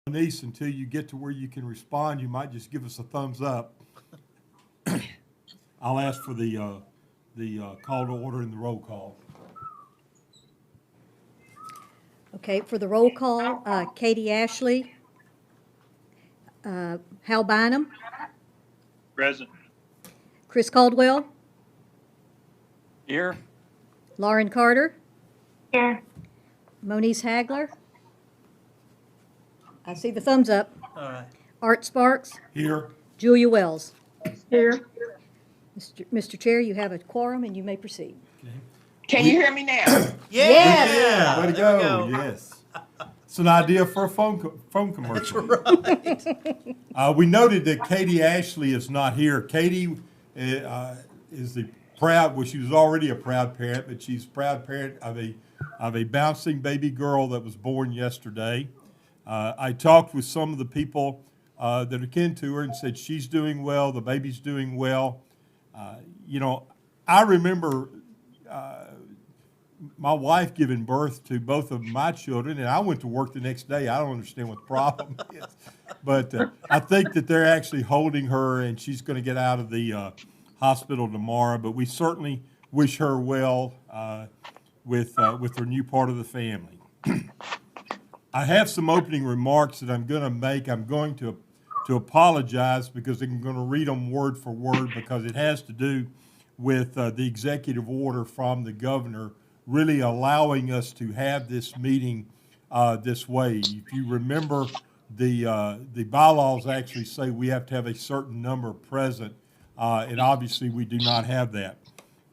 Niece, until you get to where you can respond, you might just give us a thumbs up. I'll ask for the call to order and the roll call. Okay, for the roll call, Katie Ashley, Hal Bynum, Present. Chris Caldwell, Here. Lauren Carter, Here. Moniece Hagler. I see the thumbs up. All right. Art Sparks, Here, Julia Wells. Here. Mr. Chair, you have a quorum and you may proceed. Can you hear me now? Yes. way to There we go, yes. It's an idea for a phone commercial. Right. We noted that Katie Ashley is not here. Katie is the proud, well, she was already a proud parent, but she's a proud parent of a bouncing baby girl that was born yesterday. I talked with some of the people that are kin to her and said she's doing well, the baby's doing well. I remember my wife giving birth to both of my children, and I went to work the next day. I don't understand what the problem is. But I think that they're actually holding her, and she's going to get out of the hospital tomorrow. But we certainly wish her well with her new part of the family. I have some opening remarks that I'm going to make. I'm going to apologize because I'm going to read them word for word because it has to do with the executive order from the governor really allowing us to have this meeting this way. If you remember, the bylaws actually say we have to have a certain number present, and obviously we do not have that.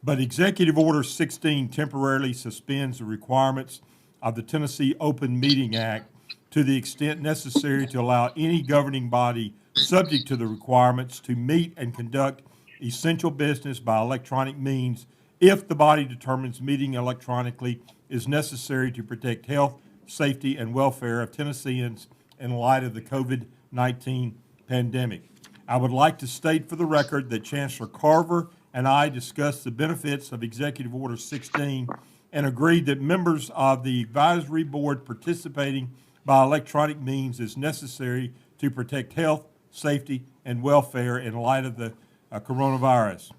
But Executive Order 16 temporarily suspends the requirements of the Tennessee Open Meeting Act to the extent necessary to allow any governing body subject to the requirements to meet and conduct essential business by electronic means if the body determines meeting electronically is necessary to protect health, safety, and welfare of Tennesseans in light of the COVID-19 pandemic. I would like to state for the record that Chancellor Carver and I discussed the benefits of Executive Order 16 and agreed that members of the advisory board participating by electronic means is necessary to protect health, safety, and welfare in light of the coronavirus.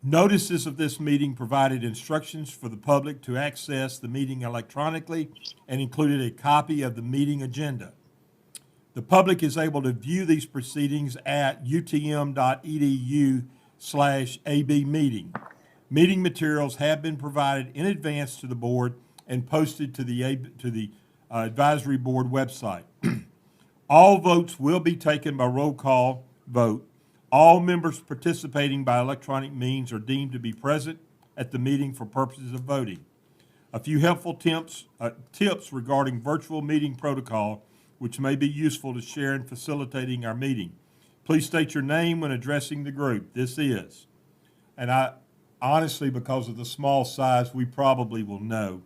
Notices of this meeting provided instructions for the public to access the meeting electronically and included a copy of the meeting agenda. The public is able to view these proceedings at utm.edu/abmeeting. Meeting materials have been provided in advance to the board and posted to the advisory board website. All votes will be taken by roll call vote. All members participating by electronic means are deemed to be present at the meeting for purposes of voting. A few helpful tips regarding virtual meeting protocol, which may be useful to share in facilitating our meeting. Please state your name when addressing the group. This is, and I honestly, because of the small size, we probably will know.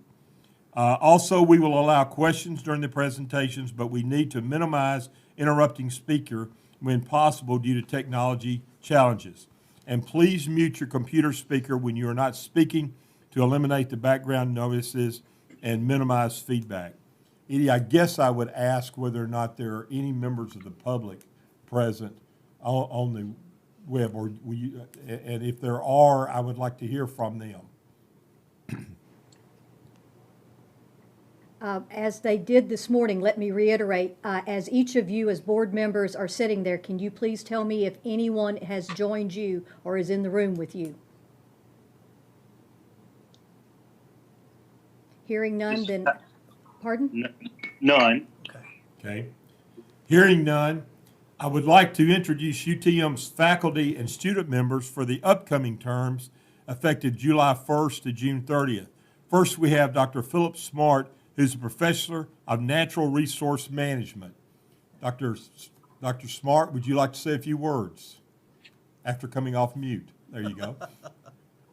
Also, we will allow questions during the presentations, but we need to minimize interrupting speaker when possible due to technology challenges. And please mute your computer speaker when you are not speaking to eliminate the background noises and minimize feedback. Edie, I guess I would ask whether or not there are any members of the public present on the web, or and if there are, I would like to hear from them. As they did this morning, let me reiterate, as each of you as board members are sitting there, can you please tell me if anyone has joined you or is in the room with you? Hearing none, then, pardon? None. Okay. Hearing none, I would like to introduce UTM's faculty and student members for the upcoming terms effective July 1st to June 30th. First, we have Dr. Philip Smart, who's a professor of natural resource management. Dr. Smart, would you like to say a few words after coming off mute? There you go.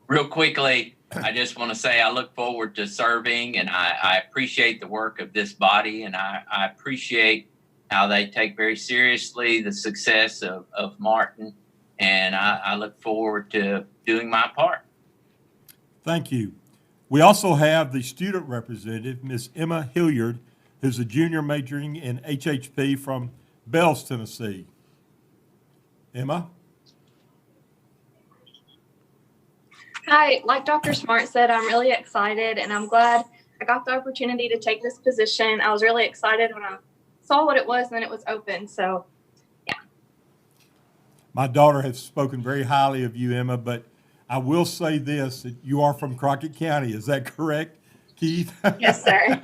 Real quickly, I just want to say I look forward to serving, and I appreciate the work of this body, and I appreciate how they take very seriously the success of Martin, and I look forward to doing my part. Thank you. We also have the student representative, Ms. Emma Hilliard, who's a junior majoring in HHP from Bells, Tennessee. Emma? Hi, like Dr. Smart said, I'm really excited and I'm glad I got the opportunity to take this position. I was really excited when I saw what it was and then it was open. So My daughter has spoken very highly of you, Emma, but I will say this, that you are from Crockett County. Is that correct, Keith? yes, sir.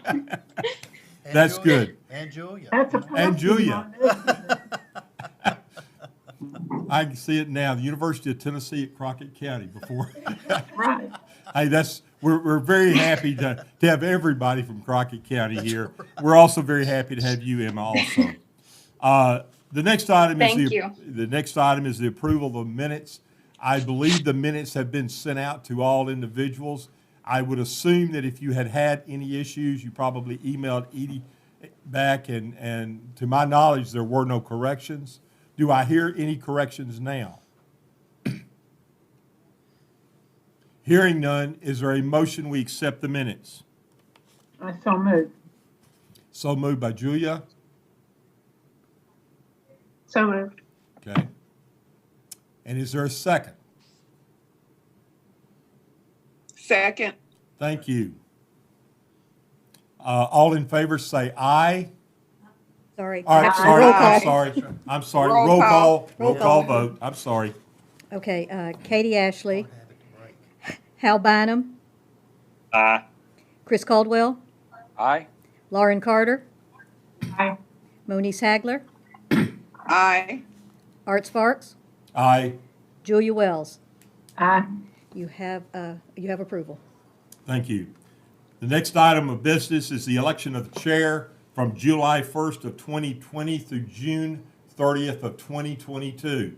That's Julia. good. And Julia. That's a And blessing, Julia. Mom. I can see it now, the University of Tennessee at Crockett County before. Right. Hey, we're very happy to have everybody from Crockett County here. We're also very happy to have you, Emma, also. The next item is Thank you. the next item is the approval of the minutes. I believe the minutes have been sent out to all individuals. I would assume that if you had had any issues, you probably emailed Edie back, and to my knowledge, there were no corrections. Do I hear any corrections now? Hearing none, is there a motion we accept the minutes? I so moved. So moved by Julia. So moved. Okay. And is there a second? Second. Thank you. All in favor say aye. Sorry. All right, Aye. sorry, Roll I'm call. sorry. I'm sorry. Roll Roll call. call, roll Roll call call. vote. I'm sorry. Okay, Katie Ashley, Hal Bynum, Aye. Chris Caldwell, Aye. Lauren Carter, Aye. Moniece Hagler, Aye. Art Sparks, Aye. Julia Wells. Aye. You have approval. Thank you. The next item of business is the election of the chair from July 1st of 2020 through June 30th of 2022.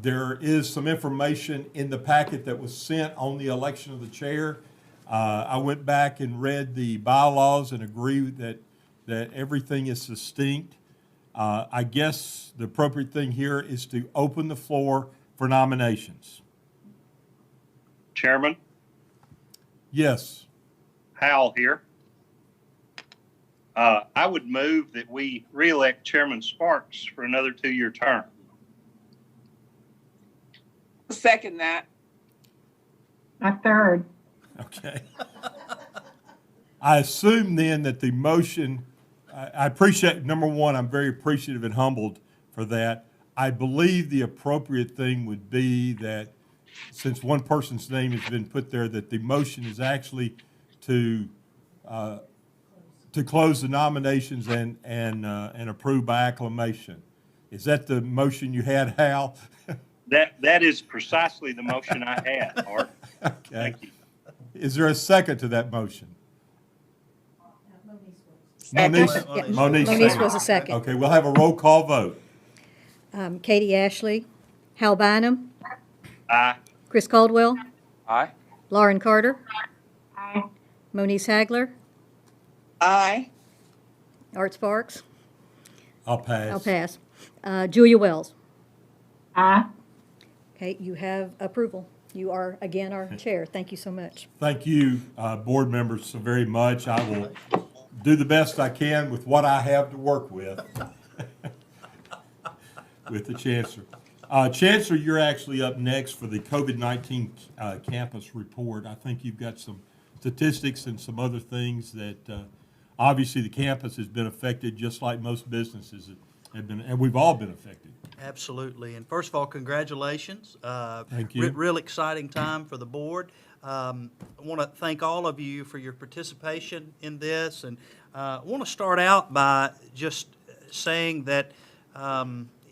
There is some information in the packet that was sent on the election of the chair. I went back and read the bylaws and agree that everything is distinct. I guess the appropriate thing here is to open the floor for nominations. Chairman, Yes. Howell here. I would move that we reelect Chairman Sparks for another 2-year term. Second that. A third. Okay. I assume then that the motion, I appreciate, number one, I'm very appreciative and humbled for that. I believe the appropriate thing would be that, since one person's name has been put there, that the motion is actually to close the nominations and approve by acclamation. Is that the motion you had, Hal? That is precisely the motion I had, Art. Okay. Thank you. Is there a second to that motion? Second. Moniece, Yeah, Moniece Moniece seconded. was a second. Okay, we'll have a roll call vote. Katie Ashley, Hal Bynum, Aye. Chris Caldwell, Aye. Lauren Carter, Aye. Moniece Hagler, Aye. Art Sparks. I'll pass. I'll pass. Julia Wells. Aye. Okay, you have approval. You are, again, our chair. Thank you so much. Thank you, board members, so very much. I will do the best I can with what I have to work with, with the Chancellor. Chancellor, you're actually up next for the COVID-19 campus report. I think you've got some statistics and some other things that, obviously, the campus has been affected just like most businesses have been, and we've all been affected. Absolutely. And first of all, congratulations. Thank you. Real exciting time for the board. I want to thank all of you for your participation in this. And I want to start out by just saying that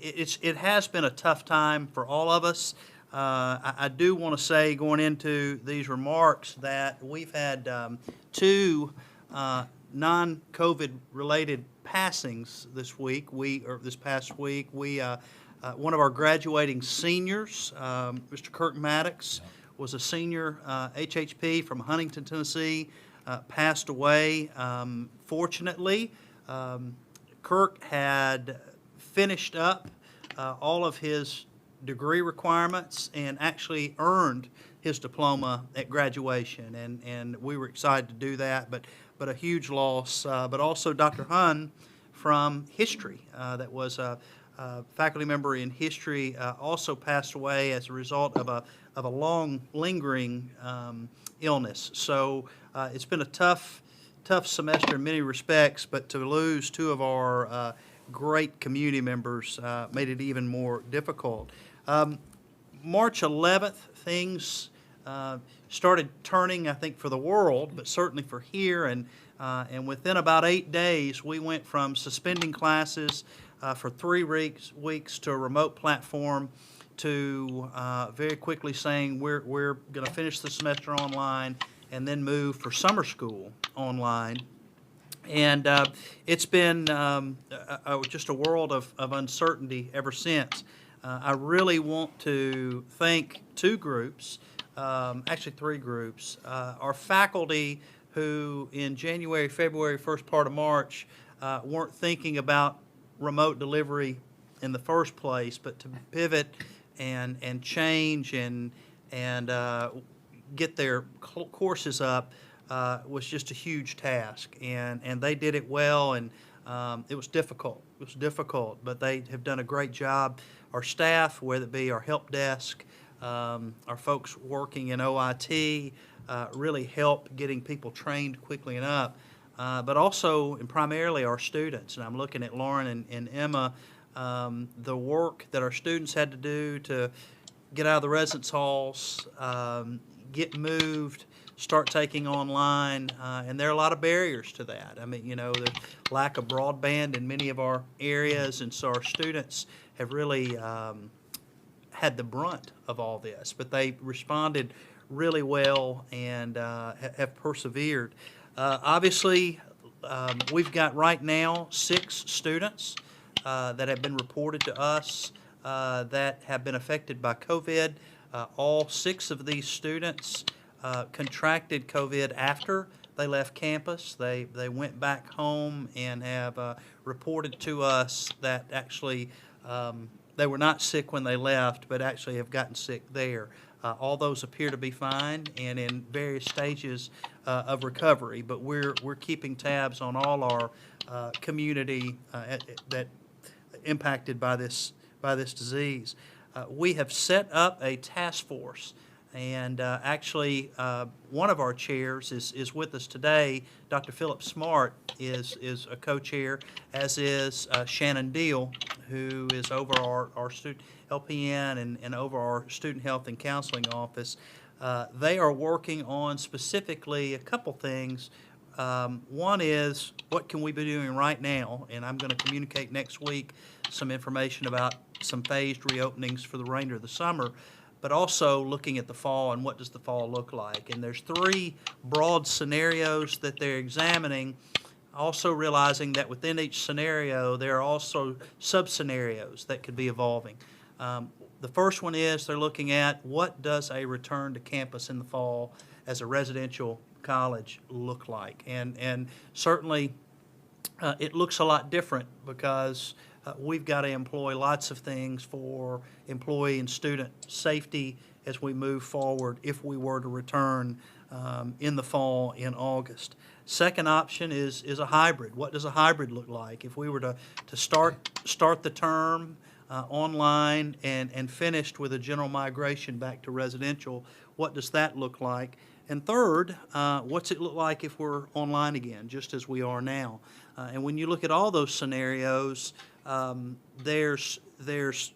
it has been a tough time for all of us. I do want to say, going into these remarks, that we've had two non-COVID related passings this week. This past week, one of our graduating seniors, Mr. Kirk Maddox, was a senior HHP from Huntington, Tennessee, passed away. Fortunately, Kirk had finished up all of his degree requirements and actually earned his diploma at graduation, and we were excited to do that. But but a huge loss. But also Dr. Hun from history, that was a faculty member in history, also passed away as a result of a long lingering illness. So it's been a tough semester in many respects, but to lose two of our great community members made it even more difficult. March 11th, things started turning, I think, for the world, but certainly for here. And within about 8 days, we went from suspending classes for 3 weeks to a remote platform to very quickly saying we're going to finish the semester online and then move for summer school online. And it's been just a world of uncertainty ever since. I really want to thank 2 groups, actually 3 groups. Our faculty who in January, February, first part of March weren't thinking about remote delivery in the first place, but to pivot and change and get their courses up was just a huge task, and they did it well, and it was difficult. It was difficult, but they have done a great job. Our staff, whether it be our help desk, our folks working in OIT, really help getting people trained quickly enough. But also, and primarily, our students. And I'm looking at Lauren and Emma, the work that our students had to do to get out of the residence halls, get moved, start taking online, and there are a lot of barriers to that. I mean, you know, the lack of broadband in many of our areas, and so our students have really had the brunt of all this, but they responded really well and have persevered. Obviously, we've got right now 6 students that have been reported to us that have been affected by COVID. All 6 of these students contracted COVID after they left campus. They went back home and have reported to us that actually they were not sick when they left, but actually have gotten sick there. All those appear to be fine and in various stages of recovery, but we're keeping tabs on all our community that impacted by this disease. We have set up a task force, and actually one of our chairs is with us today. Dr. Philip Smart is a co-chair, as is Shannon Deal, who is over our student LPN and over our student health and counseling office. They are working on specifically a couple things. One is, what can we be doing right now? And I'm going to communicate next week some information about some phased reopenings for the remainder of the summer, but also looking at the fall and what does the fall look like. And there's 3 broad scenarios that they're examining, also realizing that within each scenario there are also sub-scenarios that could be evolving. The first one is they're looking at what does a return to campus in the fall as a residential college look like. And certainly it looks a lot different because we've got to employ lots of things for employee and student safety as we move forward if we were to return in the fall in August. Second option is a hybrid. What does a hybrid look like? If we were to start the term online and finished with a general migration back to residential, what does that look like? And third, what's it look like if we're online again, just as we are now? And when you look at all those scenarios, there's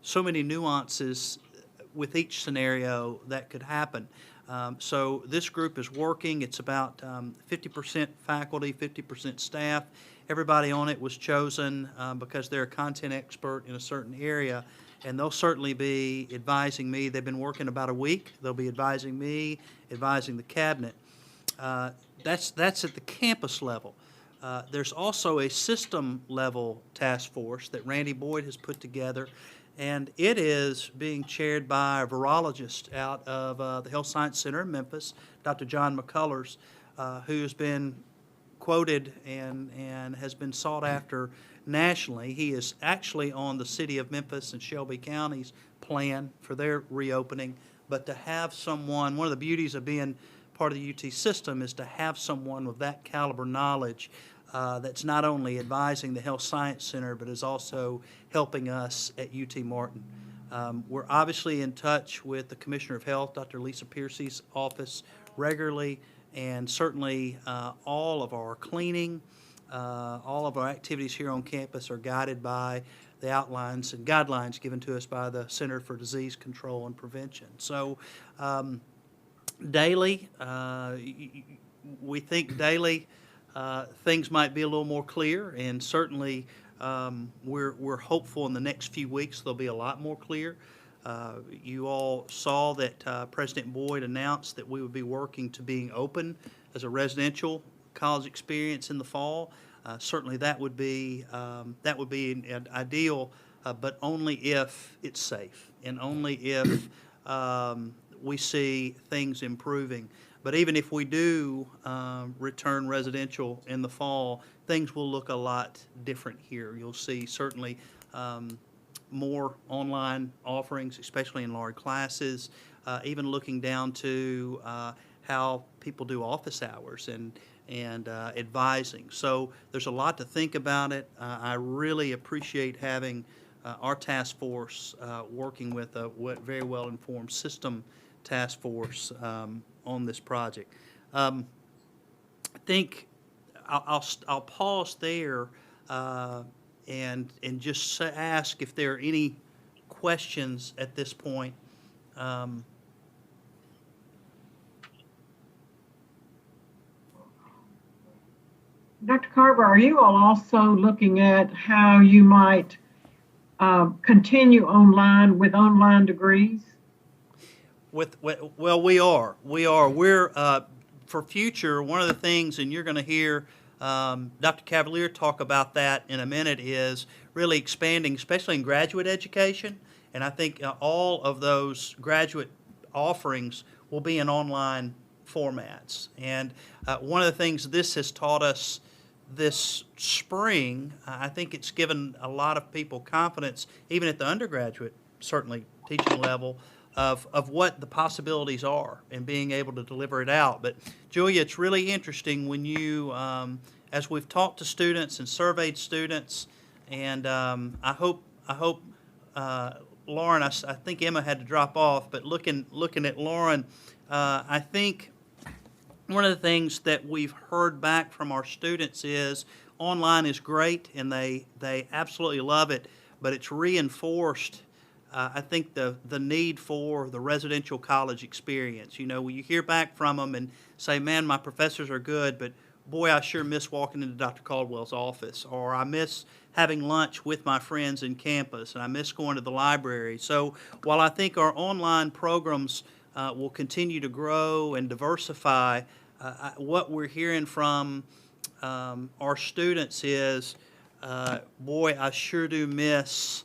so many nuances with each scenario that could happen. So this group is working. It's about 50% faculty, 50% staff. Everybody on it was chosen because they're a content expert in a certain area, and they'll certainly be advising me. They've been working about a week. They'll be advising me, advising the cabinet. That's at the campus level. There's also a system-level task force that Randy Boyd has put together, and it is being chaired by a virologist out of the Health Science Center in Memphis, Dr. John McCullers, who's been quoted and has been sought after nationally. He is actually on the city of Memphis and Shelby County's plan for their reopening, but to have someone, one of the beauties of being part of the UT system is to have someone with that caliber knowledge that's not only advising the Health Science Center, but is also helping us at UT Martin. We're obviously in touch with the Commissioner of Health, Dr. Lisa Piercy's office regularly, and certainly all of our cleaning, all of our activities here on campus are guided by the outlines and guidelines given to us by the Center for Disease Control and Prevention. So daily, we think daily things might be a little more clear, and certainly we're hopeful in the next few weeks they'll be a lot more clear. You all saw that President Boyd announced that we would be working to being open as a residential college experience in the fall. Certainly that would be an ideal, but only if it's safe and only if we see things improving. But even if we do return residential in the fall, things will look a lot different here. You'll see certainly more online offerings, especially in large classes, even looking down to how people do office hours and advising. So there's a lot to think about it. I really appreciate having our task force working with a very well-informed system task force on this project. I think I'll pause there and just ask if there are any questions at this point. Dr. Carver, are you all also looking at how you might continue online with online degrees? Well, we are. We're for future. One of the things, and you're going to hear Dr. Cavalier talk about that in a minute, is really expanding, especially in graduate education. And I think all of those graduate offerings will be in online formats. And one of the things this has taught us this spring, I think it's given a lot of people confidence, even at the undergraduate, certainly teaching level, of what the possibilities are and being able to deliver it out. But Julia, it's really interesting when you, as we've talked to students and surveyed students, and I hope Lauren, I think Emma had to drop off, but looking at Lauren, I think one of the things that we've heard back from our students is online is great and they absolutely love it, but it's reinforced I think the need for the residential college experience. You know, when you hear back from them and say, man, my professors are good, but boy, I sure miss walking into Dr. Caldwell's office, or I miss having lunch with my friends in campus, and I miss going to the library. So while I think our online programs will continue to grow and diversify, what we're hearing from our students is, boy, I sure do miss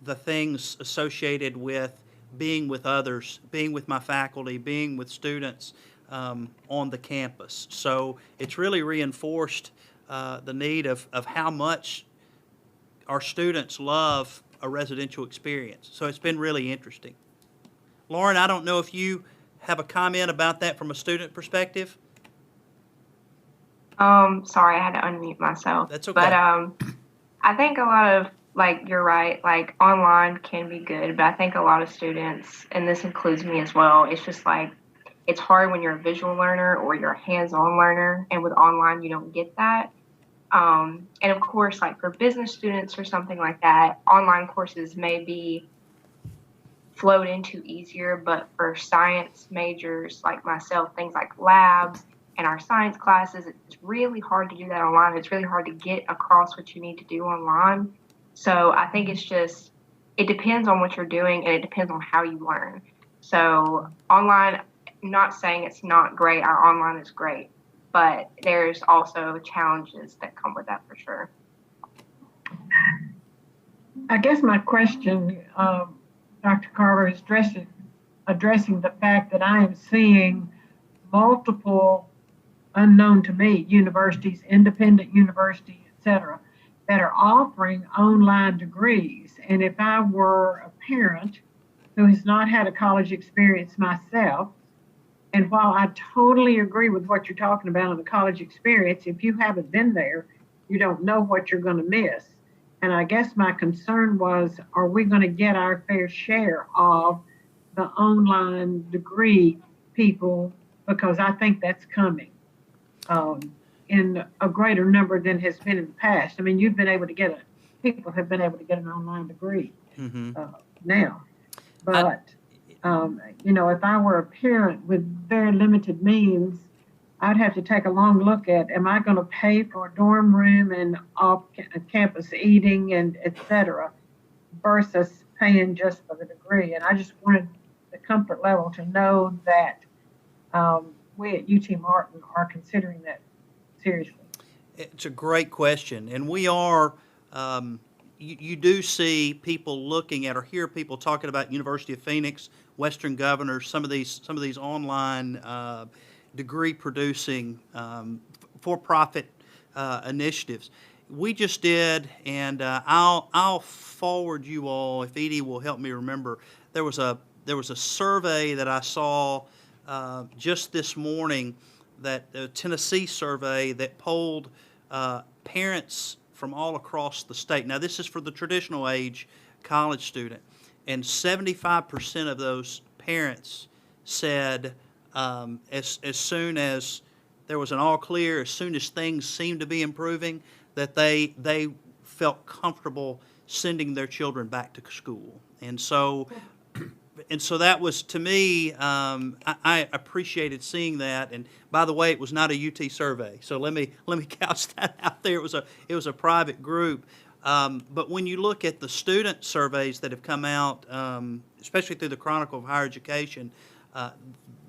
the things associated with being with others, being with my faculty, being with students on the campus. So it's really reinforced the need of how much our students love a residential experience. So it's been really interesting. Lauren, I don't know if you have a comment about that from a student perspective? Sorry, I had to unmute myself. That's okay. But I think a lot of, like, you're right, like, online can be good, but I think a lot of students, and this includes me as well, it's just like, it's hard when you're a visual learner or you're a hands-on learner, and with online, you don't get that. And of course, like for business students or something like that, online courses may be flowed into easier, but for science majors like myself, things like labs and our science classes, it's really hard to do that online. It's really hard to get across what you need to do online. So I think it's just, it depends on what you're doing and it depends on how you learn. So online, I'm not saying it's not great. Our online is great, but there's also challenges that come with that for sure. I guess my question, Dr. Carver, is addressing the fact that I am seeing multiple unknown to me universities, independent universities, et cetera, that are offering online degrees. And if I were a parent who has not had a college experience myself, And while I totally agree with what you're talking about on the college experience, if you haven't been there, you don't know what you're going to miss. And I guess my concern was, are we going to get our fair share of the online degree people? Because I think that's coming in a greater number than has been in the past. I mean, people have been able to get an online degree now. But, if I were a parent with very limited means, I'd have to take a long look at, am I going to pay for a dorm room and off-campus eating and et cetera, versus paying just for the degree? And I just wanted the comfort level to know that we at UT Martin are considering that seriously. It's a great question, and we are. You do see people looking at or hear people talking about University of Phoenix, Western Governors, some of these online degree producing for-profit initiatives. We just did, and I'll forward you all, if Edie will help me remember. There was a survey that I saw just this morning, that the Tennessee survey that polled parents from all across the state. Now, this is for the traditional age college student, and 75% of those parents said as soon as there was an all clear, as soon as things seemed to be improving, that they felt comfortable sending their children back to school. And so that was, to me, I appreciated seeing that. And by the way, it was not a UT survey, so let me couch that out there. It was a private group. But when you look at the student surveys that have come out, especially through the Chronicle of Higher Education,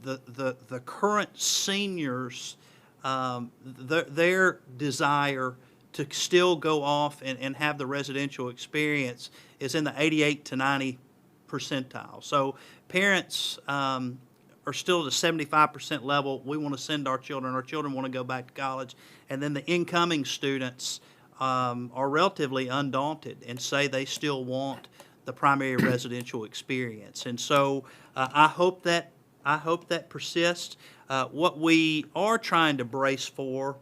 the current seniors, their desire to still go off and have the residential experience is in the 88 to 90 percentile. So parents are still at the 75% level. We want to send our children want to go back to college. And then the incoming students are relatively undaunted and say they still want the primary residential experience. And so I hope that persists. What we are trying to brace for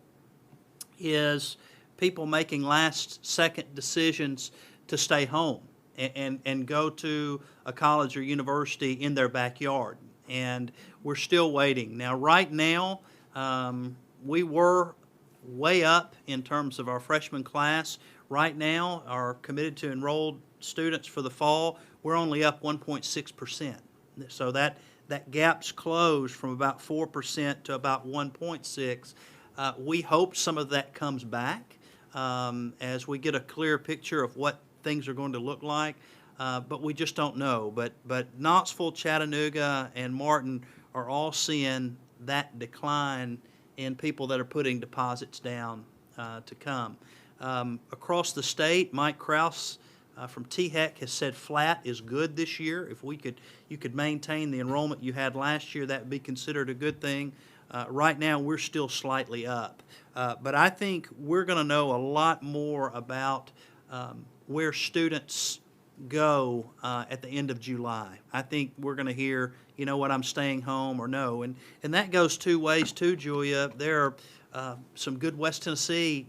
is people making last-second decisions to stay home and go to a college or university in their backyard. And we're still waiting. Now, right now, we were way up in terms of our freshman class. Right now, our committed to enrolled students for the fall, we're only up 1.6%. So that gap's closed from about 4% to about 1.6%. We hope some of that comes back as we get a clear picture of what things are going to look like, but we just don't know. But Knoxville, Chattanooga, and Martin are all seeing that decline in people that are putting deposits down to come. Across the state, Mike Kraus from THEC has said flat is good this year. If you could maintain the enrollment you had last year, that would be considered a good thing. Right now, we're still slightly up. But I think we're going to know a lot more about where students go at the end of July. I think we're going to hear, you know what, I'm staying home or no. And that goes two ways too, Julia. There are some good West Tennessee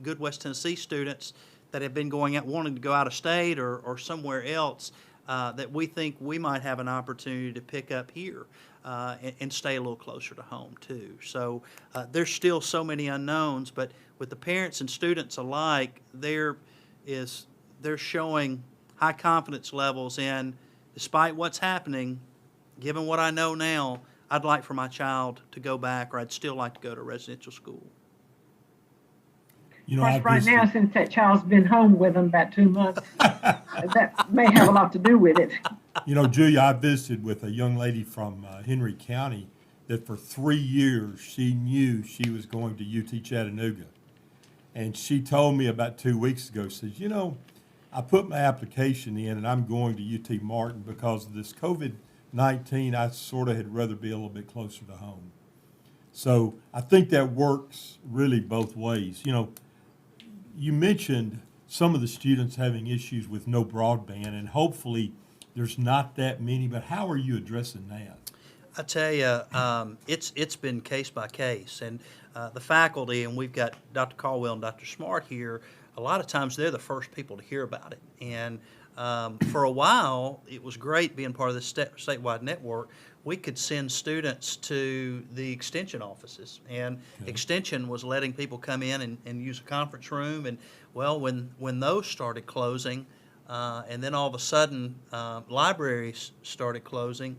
students that have been going out, wanting to go out of state or somewhere else that we think we might have an opportunity to pick up here and stay a little closer to home too. So there's still so many unknowns, but with the parents and students alike, they're showing high confidence levels in, despite what's happening, given what I know now, I'd like for my child to go back, or I'd still like to go to residential school. You Of know, course, right now, since that child's been home with them about 2 months, that may have a lot to do with it. You know, Julia, I visited with a young lady from Henry County that for 3 years she knew she was going to UT Chattanooga. And she told me about 2 weeks ago, says, you know, I put my application in and I'm going to UT Martin because of this COVID-19. I sort of had rather be a little bit closer to home. So I think that works really both ways. You know, you mentioned some of the students having issues with no broadband, and hopefully there's not that many, but how are you addressing that? I tell you, it's been case by case, and the faculty, and we've got Dr. Caldwell and Dr. Smart here. A lot of times, they're the first people to hear about it, and for a while, it was great being part of this statewide network. We could send students to the extension offices, and extension was letting people come in and use a conference room. And well, when those started closing, and then all of a sudden libraries started closing,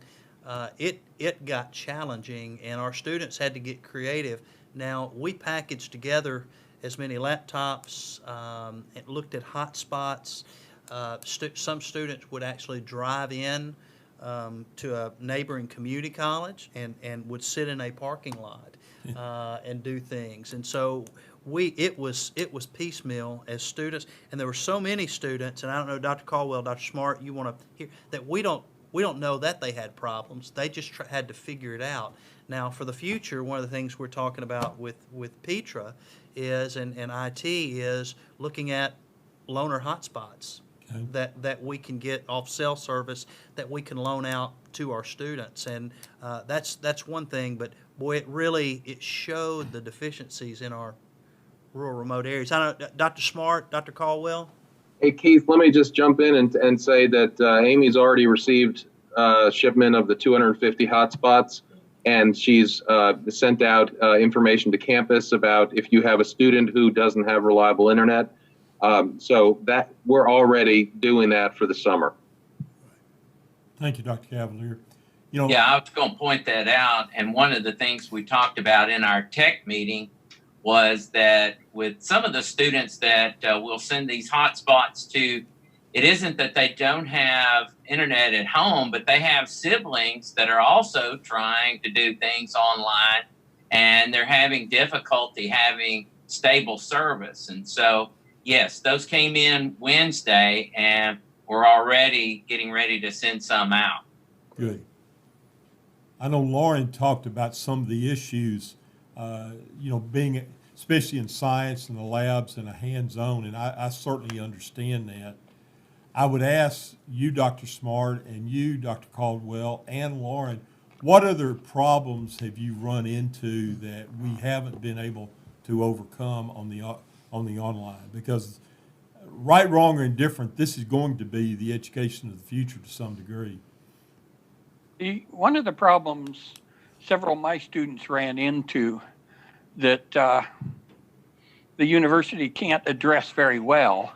it got challenging, and our students had to get creative. Now, we packaged together as many laptops, and looked at hotspots. Some students would actually drive in to a neighboring community college and would sit in a parking lot and do things. And so it was piecemeal as students, and there were so many students, and I don't know, Dr. Caldwell, Dr. Smart, you want to hear that we don't know that they had problems. They just had to figure it out. Now, for the future, one of the things we're talking about with Petra is, and IT is looking at loaner hotspots that we can get off cell service that we can loan out to our students. And that's one thing, but boy, it showed the deficiencies in our rural remote areas. I don't know, Dr. Smart, Dr. Caldwell? Hey, Keith, let me just jump in and say that Amy's already received a shipment of the 250 hotspots, and she's sent out information to campus about if you have a student who doesn't have reliable internet. So that we're already doing that for the summer. Thank you, Dr. Cavalier. Yeah, I was going to point that out. And one of the things we talked about in our tech meeting was that with some of the students that we'll send these hotspots to, it isn't that they don't have internet at home, but they have siblings that are also trying to do things online, and they're having difficulty having stable service. And so, yes, those came in Wednesday, and we're already getting ready to send some out. Good. I know Lauren talked about some of the issues, being, especially in science and the labs and a hands-on, and I certainly understand that. I would ask you, Dr. Smart, and you, Dr. Caldwell, and Lauren, what other problems have you run into that we haven't been able to overcome on the online? Because right, wrong, or indifferent, this is going to be the education of the future to some degree. One of the problems several of my students ran into that the university can't address very well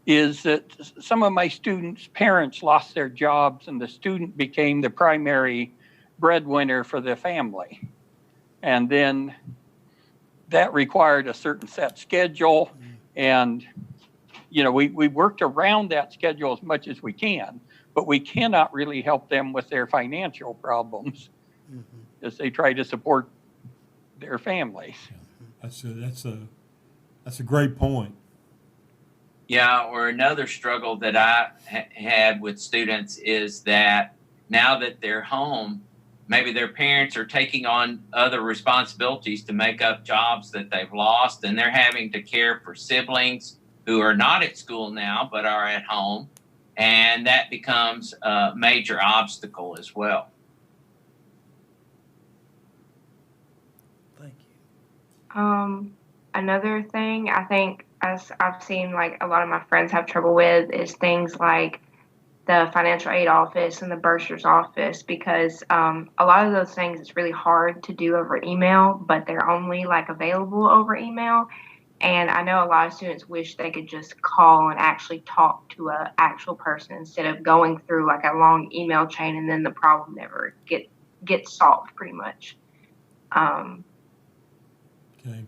is that some of my students' parents lost their jobs, and the student became the primary breadwinner for the family. And then that required a certain set schedule, and we worked around that schedule as much as we can, but we cannot really help them with their financial problems as they try to support their families. That's a great point. Yeah, or another struggle that I had with students is that now that they're home, maybe their parents are taking on other responsibilities to make up jobs that they've lost, and they're having to care for siblings who are not at school now but are at home, and that becomes a major obstacle as well. Thank you. Another thing I think as I've seen like a lot of my friends have trouble with is things like the financial aid office and the bursar's office, because a lot of those things it's really hard to do over email, but they're only like available over email. And I know a lot of students wish they could just call and actually talk to an actual person instead of going through like a long email chain and then the problem never gets solved pretty much. Okay.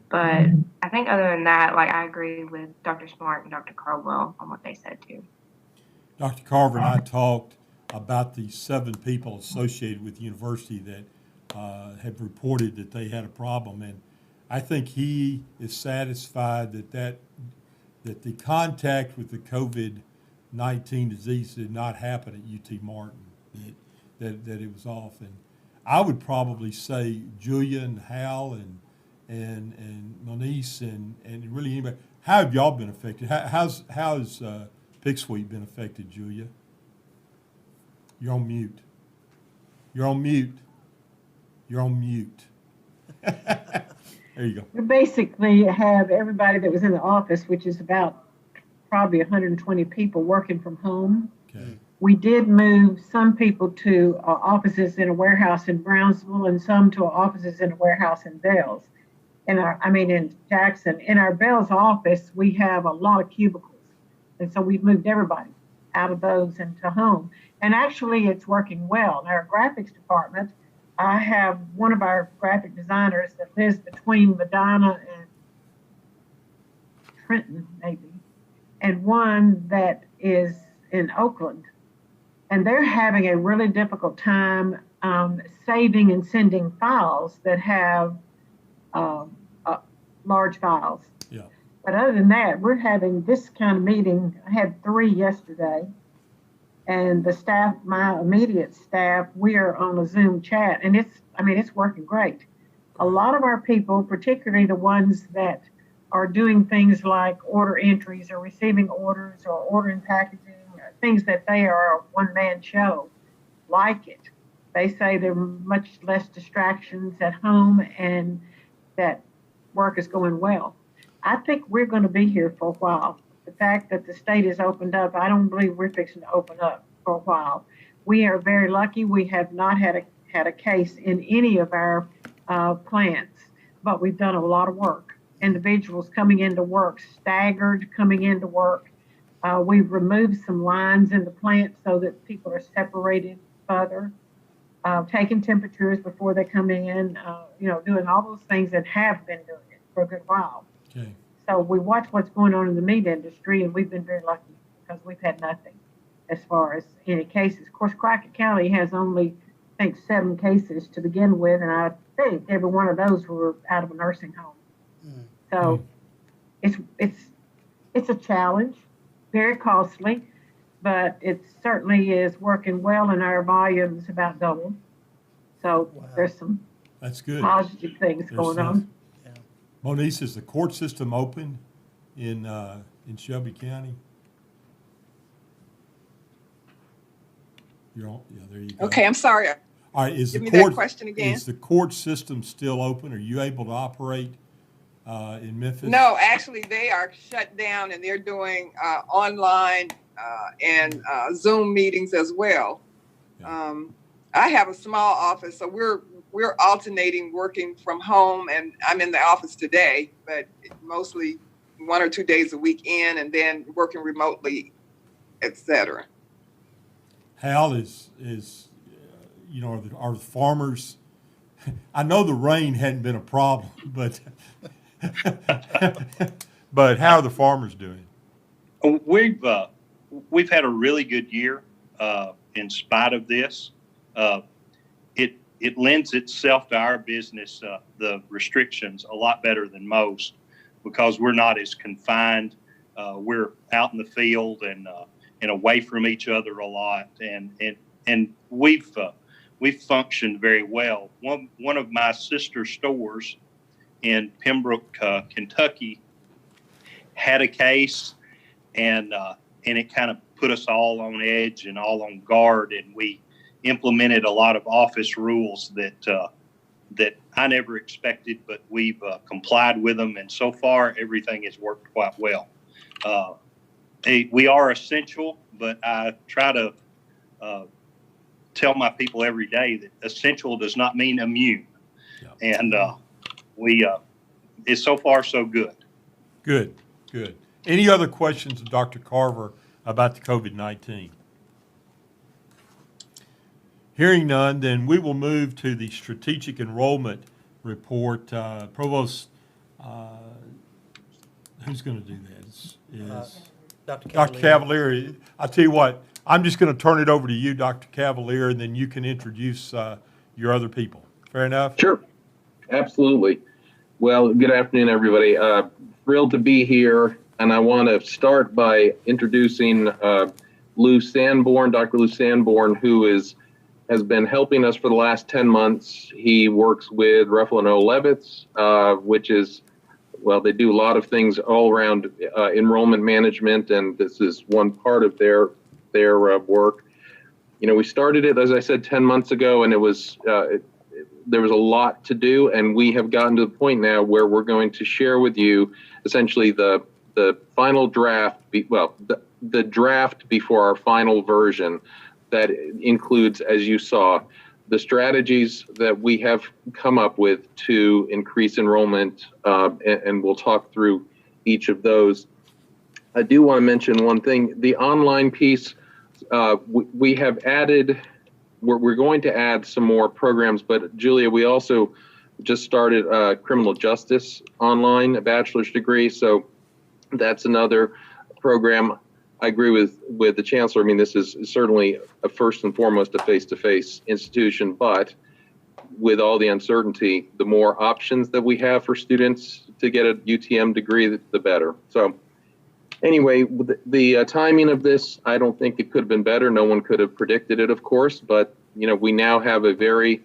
But I think other than that, like I agree with Dr. Smart and Dr. Caldwell on what they said too. Dr. Carver and I talked about the 7 people associated with the university that have reported that they had a problem, and I think he is satisfied that the contact with the COVID-19 disease did not happen at UT Martin, that it was off. And I would probably say Julia and Hal and Monice and really anybody, how have y'all been affected? How's Pick Suite been affected, Julia? You're on mute. You're on mute. There you go. We basically have everybody that was in the office, which is about probably 120 people working from home. Okay. We did move some people to offices in a warehouse in Brownsville and some to offices in a warehouse in Bells. In Jackson. In our Bells office, we have a lot of cubicles. And so we've moved everybody out of those into home. And actually, it's working well. In our graphics department, I have one of our graphic designers that lives between Medina and Trenton, maybe, and one that is in Oakland. And they're having a really difficult time saving and sending files that have large files. Yeah. But other than that, we're having this kind of meeting. I had 3 yesterday. And the staff, my immediate staff, we are on a Zoom chat, and it's working great. A lot of our people, particularly the ones that are doing things like order entries or receiving orders or ordering packaging, or things that they are a one-man show, like it. They say there are much less distractions at home and that work is going well. I think we're going to be here for a while. The fact that the state is opened up, I don't believe we're fixing to open up for a while. We are very lucky. We have not had a case in any of our plants, but we've done a lot of work. Individuals coming into work, staggered coming into work. We've removed some lines in the plant so that people are separated further, taking temperatures before they come in, doing all those things and have been doing it for a good while. Okay. So we watch what's going on in the meat industry, and we've been very lucky because we've had nothing as far as any cases. Of course, Crockett County has only, I think, 7 cases to begin with, and I think every one of those were out of a nursing home. So it's a challenge, very costly, but it certainly is working well, and our volume is about double. So there's some That's good. positive things going on. Monice, is the court system open in Shelby County? You're on, yeah, there you go. Okay, I'm sorry. All right, Give me that question again. Is the court system still open? Are you able to operate in Memphis? No, actually, they are shut down and they're doing online and Zoom meetings as well. I have a small office, so we're alternating working from home, and I'm in the office today, but mostly 1 or 2 days a week in, and then working remotely, etc. Hal, are the farmers? I know the rain hadn't been a problem, but but how are the farmers doing? We've had a really good year in spite of this. It lends itself to our business, the restrictions, a lot better than most because we're not as confined. We're out in the field and away from each other a lot, and we've functioned very well. One of my sister stores in Pembroke, Kentucky, had a case, and it kind of put us all on edge and all on guard, and we implemented a lot of office rules that I never expected, but we've complied with them, and so far everything has worked quite well. We are essential, but I try to tell my people every day that essential does not mean immune, and it's so far so good. Good. Any other questions of Dr. Carver about the COVID-19? Hearing none, then we will move to the strategic enrollment report. Provost, who's going to do that? Dr. Cavalier. I'll tell you what, I'm just going to turn it over to you, Dr. Cavalier, and then you can introduce your other people. Fair enough? Sure. Absolutely. Well, good afternoon, everybody. Thrilled to be here, and I want to start by introducing Lou Sanborn, Dr. Lou Sanborn, who has been helping us for the last 10 months. He works with Ruffalo Levitz, which is, well, they do a lot of things all around enrollment management, and this is one part of their work. We started it, as I said, 10 months ago, and it was there was a lot to do, and we have gotten to the point now where we're going to share with you essentially the final draft, the draft before our final version that includes, as you saw, the strategies that we have come up with to increase enrollment, and we'll talk through each of those. I do want to mention one thing, the online piece, we have added, we're going to add some more programs, but Julia, we also just started criminal justice online, a bachelor's degree, so that's another program. I agree with the chancellor. I mean, this is certainly first and foremost a face-to-face institution, but with all the uncertainty, the more options that we have for students to get a UTM degree, the better. So anyway, the timing of this, I don't think it could have been better. No one could have predicted it, of course, but we now have a very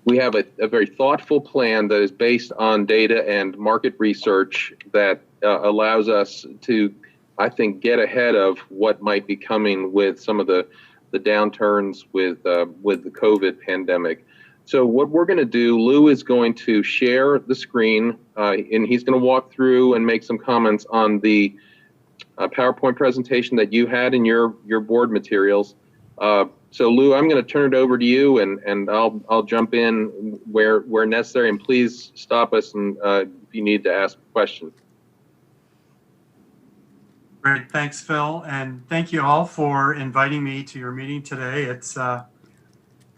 very thoughtful plan that is based on data and market research that allows us to, I think, get ahead of what might be coming with some of the downturns with the COVID pandemic. So what we're going to do, Lou is going to share the screen, and he's going to walk through and make some comments on the PowerPoint presentation that you had in your board materials. So Lou, I'm going to turn it over to you, and I'll jump in where necessary, and please stop us and if you need to ask a question. Great, thanks, Phil, and thank you all for inviting me to your meeting today. It's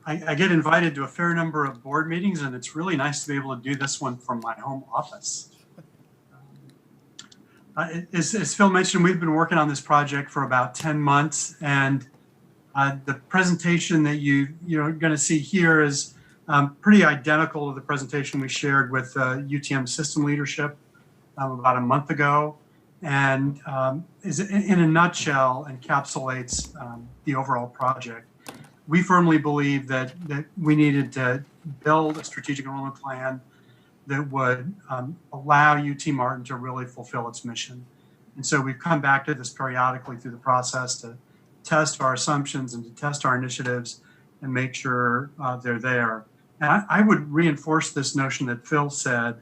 I get invited to a fair number of board meetings, and it's really nice to be able to do this one from my home office. As Phil mentioned, we've been working on this project for about 10 months, and the presentation that you're going to see here is pretty identical to the presentation we shared with UTM system leadership about a month ago, and is in a nutshell encapsulates the overall project. We firmly believe that we needed to build a strategic enrollment plan that would allow UT Martin to really fulfill its mission. And so we've come back to this periodically through the process to test our assumptions and to test our initiatives and make sure they're there. And I would reinforce this notion that Phil said.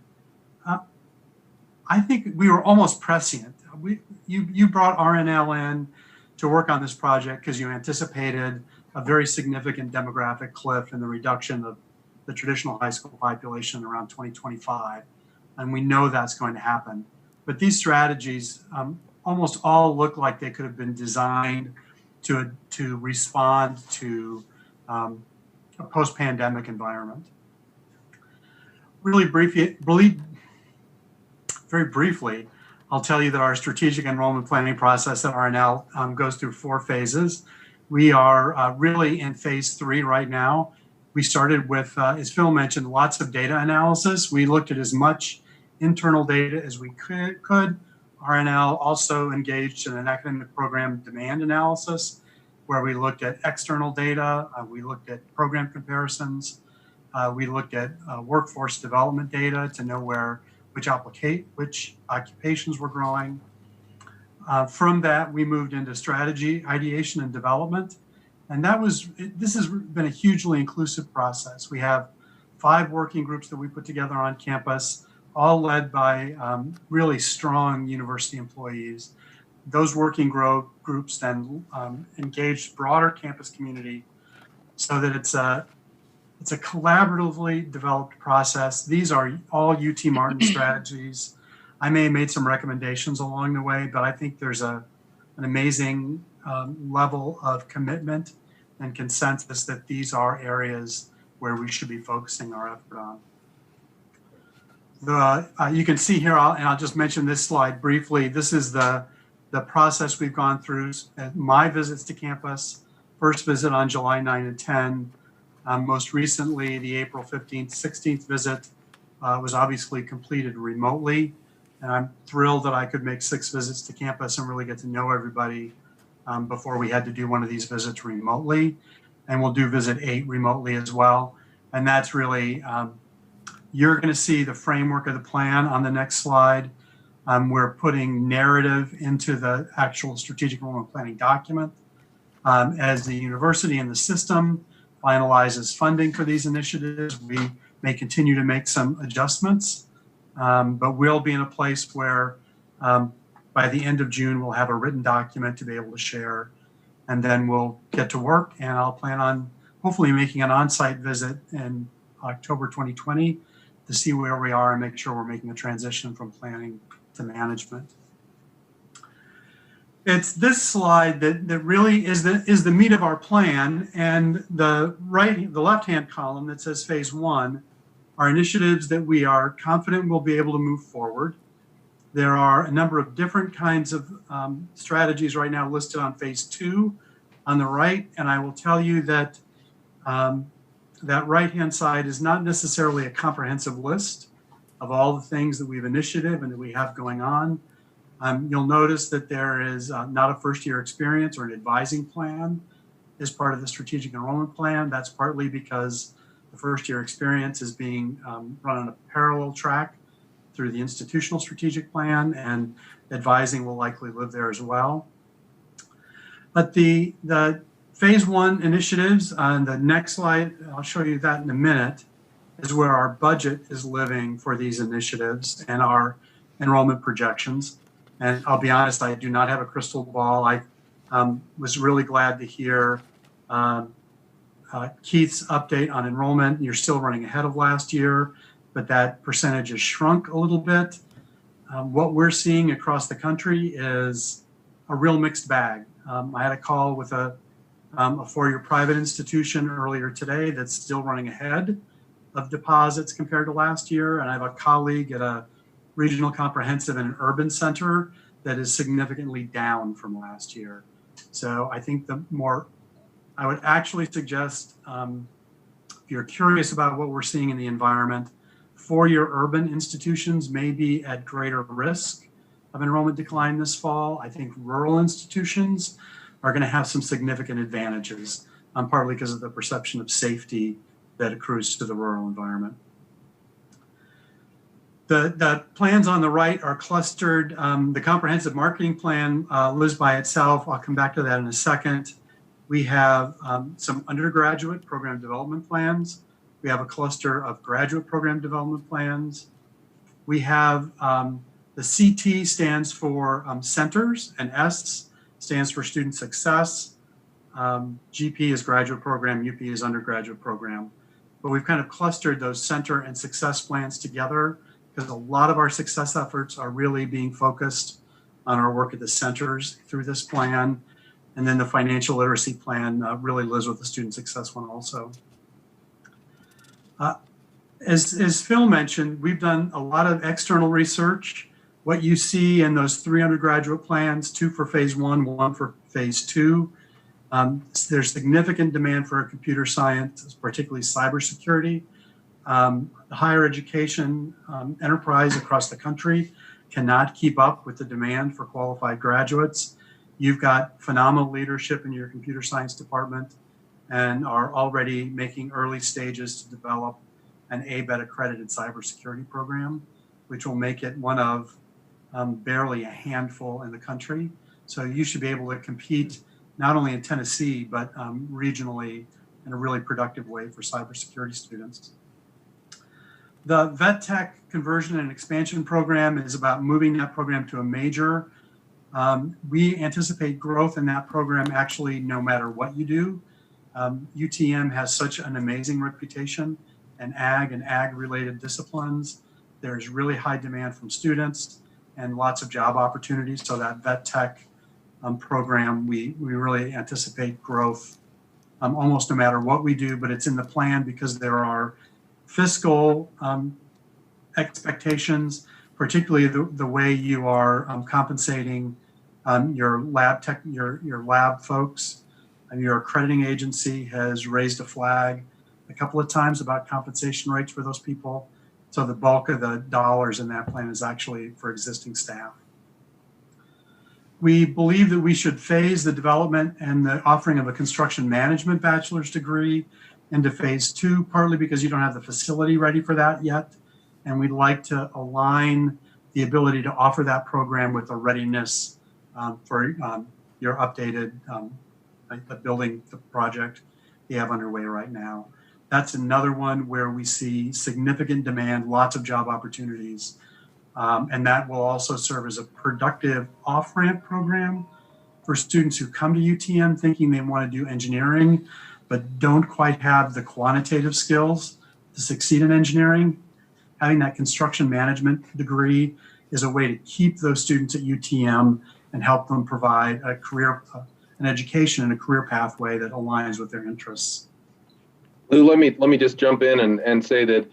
I think we were almost prescient. You brought RNL in to work on this project because you anticipated a very significant demographic cliff in the reduction of the traditional high school population around 2025. And we know that's going to happen. But these strategies almost all look like they could have been designed to respond to a post-pandemic environment. Very briefly, I'll tell you that our strategic enrollment planning process at RNL goes through 4 phases. We are really in phase 3 right now. We started with, as Phil mentioned, lots of data analysis. We looked at as much internal data as we could. RNL also engaged in an academic program demand analysis, where we looked at external data, we looked at program comparisons, we looked at workforce development data to know which occupations were growing. From that, we moved into strategy, ideation, and development. And this has been a hugely inclusive process. We have 5 working groups that we put together on campus, all led by really strong university employees. Those working groups then engaged broader campus community so that it's a collaboratively developed process. These are all UT Martin strategies. I may have made some recommendations along the way, but I think there's an amazing level of commitment and consensus that these are areas where we should be focusing our effort on. You can see here, and I'll just mention this slide briefly. This is the process we've gone through. My visits to campus, first visit on July 9 and 10. Most recently, the April 15th, 16th visit was obviously completed remotely. And I'm thrilled that I could make 6 visits to campus and really get to know everybody before we had to do one of these visits remotely. And we'll do visit 8 remotely as well. And that's really, you're going to see the framework of the plan on the next slide. We're putting narrative into the actual strategic enrollment planning document. As the university and the system, finalizes funding for these initiatives, we may continue to make some adjustments, but we'll be in a place where by the end of June, we'll have a written document to be able to share, and then we'll get to work, and I'll plan on hopefully making an on-site visit in October 2020 to see where we are and make sure we're making a transition from planning to management. It's this slide that really is the meat of our plan, and the left-hand column that says phase 1 are initiatives that we are confident will be able to move forward. There are a number of different kinds of strategies right now listed on phase 2 on the right, and I will tell you that that right-hand side is not necessarily a comprehensive list of all the things that we've initiated and that we have going on. You'll notice that there is not a first-year experience or an advising plan as part of the strategic enrollment plan. That's partly because the first-year experience is being run on a parallel track through the institutional strategic plan, and advising will likely live there as well. But the phase 1 initiatives on the next slide, I'll show you that in a minute, is where our budget is living for these initiatives and our enrollment projections. And I'll be honest, I do not have a crystal ball. I was really glad to hear Keith's update on enrollment. You're still running ahead of last year, but that percentage has shrunk a little bit. What we're seeing across the country is a real mixed bag. I had a call with a four-year private institution earlier today that's still running ahead of deposits compared to last year. And I have a colleague at a regional comprehensive and an urban center that is significantly down from last year. So I think I would actually suggest, if you're curious about what we're seeing in the environment, four-year urban institutions may be at greater risk of enrollment decline this fall. I think rural institutions are going to have some significant advantages, partly because of the perception of safety that accrues to the rural environment. The plans on the right are clustered. The comprehensive marketing plan lives by itself. I'll come back to that in a second. We have some undergraduate program development plans. We have a cluster of graduate program development plans. We have the CT stands for centers, and S stands for student success. GP is graduate program, UP is undergraduate program. But we've kind of clustered those center and success plans together because a lot of our success efforts are really being focused on our work at the centers through this plan. And then the financial literacy plan really lives with the student success one also. As Phil mentioned, we've done a lot of external research. What you see in those 3 undergraduate plans, 2 for phase 1, 1 for phase 2, there's significant demand for computer science, particularly cybersecurity. The higher education enterprise across the country cannot keep up with the demand for qualified graduates. You've got phenomenal leadership in your computer science department and are already making early stages to develop an ABET accredited cybersecurity program, which will make it one of barely a handful in the country. So you should be able to compete not only in Tennessee, but regionally in a really productive way for cybersecurity students. The Vet Tech conversion and expansion program is about moving that program to a major. We anticipate growth in that program actually no matter what you do. UTM has such an amazing reputation in ag and ag-related disciplines. There's really high demand from students and lots of job opportunities. So that Vet Tech program, we really anticipate growth almost no matter what we do, but it's in the plan because there are fiscal expectations, particularly the way you are compensating your lab tech, your lab folks. And your accrediting agency has raised a flag a couple of times about compensation rates for those people. So the bulk of the dollars in that plan is actually for existing staff. We believe that we should phase the development and the offering of a construction management bachelor's degree into phase 2, partly because you don't have the facility ready for that yet. And we'd like to align the ability to offer that program with the readiness for your updated building project. they have underway right now. That's another one where we see significant demand, lots of job opportunities. And that will also serve as a productive off-ramp program for students who come to UTM thinking they want to do engineering, but don't quite have the quantitative skills to succeed in engineering. Having that construction management degree is a way to keep those students at UTM and help them provide a career, an education and a career pathway that aligns with their interests. Lou, let me just jump in and say that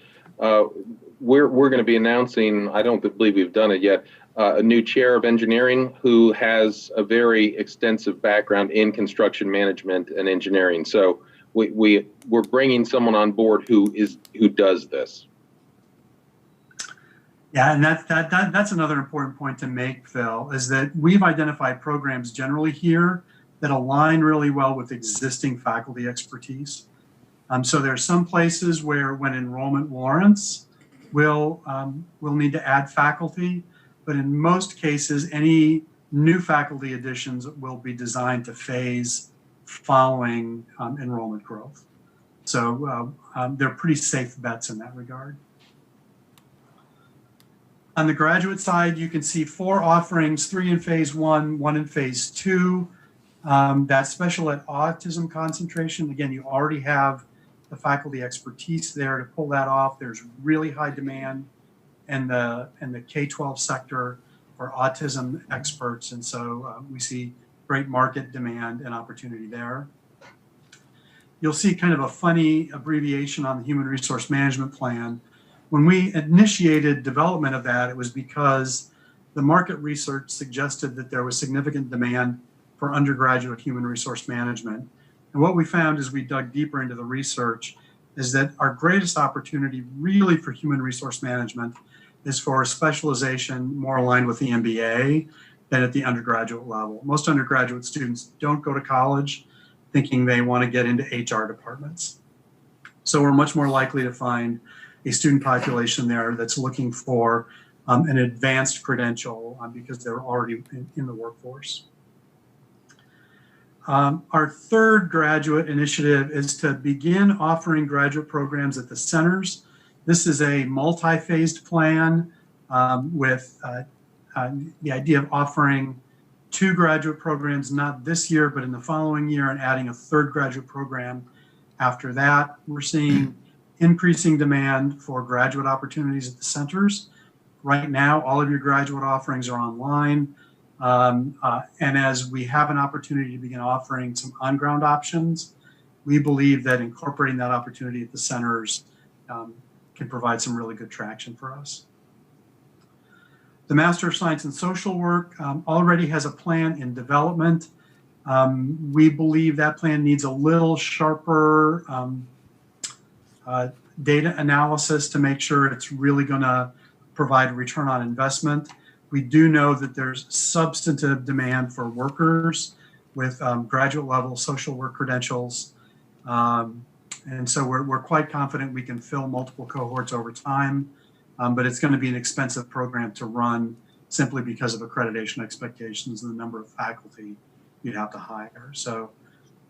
we're going to be announcing, I don't believe we've done it yet, a new chair of engineering who has a very extensive background in construction management and engineering. So we're bringing someone on board who does this. Yeah, and that's another important point to make, Phil, is that we've identified programs generally here that align really well with existing faculty expertise. So there are some places where, when enrollment warrants, we'll need to add faculty, but in most cases, any new faculty additions will be designed to phase following enrollment growth. So they're pretty safe bets in that regard. On the graduate side, you can see 4 offerings, 3 in phase 1, 1 in phase 2. That special ed autism concentration, again, you already have the faculty expertise there to pull that off. There's really high demand in the K-12 sector for autism experts, and so we see great market demand and opportunity there. You'll see kind of a funny abbreviation on the Human Resource Management Plan. When we initiated development of that, it was because the market research suggested that there was significant demand for undergraduate human resource management. And what we found as we dug deeper into the research is that our greatest opportunity really for human resource management is for a specialization more aligned with the MBA than at the undergraduate level. Most undergraduate students don't go to college thinking they want to get into HR departments. So we're much more likely to find a student population there that's looking for an advanced credential because they're already in the workforce. Our third graduate initiative is to begin offering graduate programs at the centers. This is a multi-phased plan with the idea of offering 2 graduate programs, not this year, but in the following year, and adding a 3rd graduate program after that. We're seeing increasing demand for graduate opportunities at the centers. Right now, all of your graduate offerings are online. And as we have an opportunity to begin offering some on-ground options, we believe that incorporating that opportunity at the centers can provide some really good traction for us. The Master of Science in Social Work already has a plan in development. We believe that plan needs a little sharper data analysis to make sure it's really going to provide a return on investment. We do know that there's substantive demand for workers with graduate level social work credentials. And so we're quite confident we can fill multiple cohorts over time, but it's going to be an expensive program to run simply because of accreditation expectations and the number of faculty you'd have to hire. So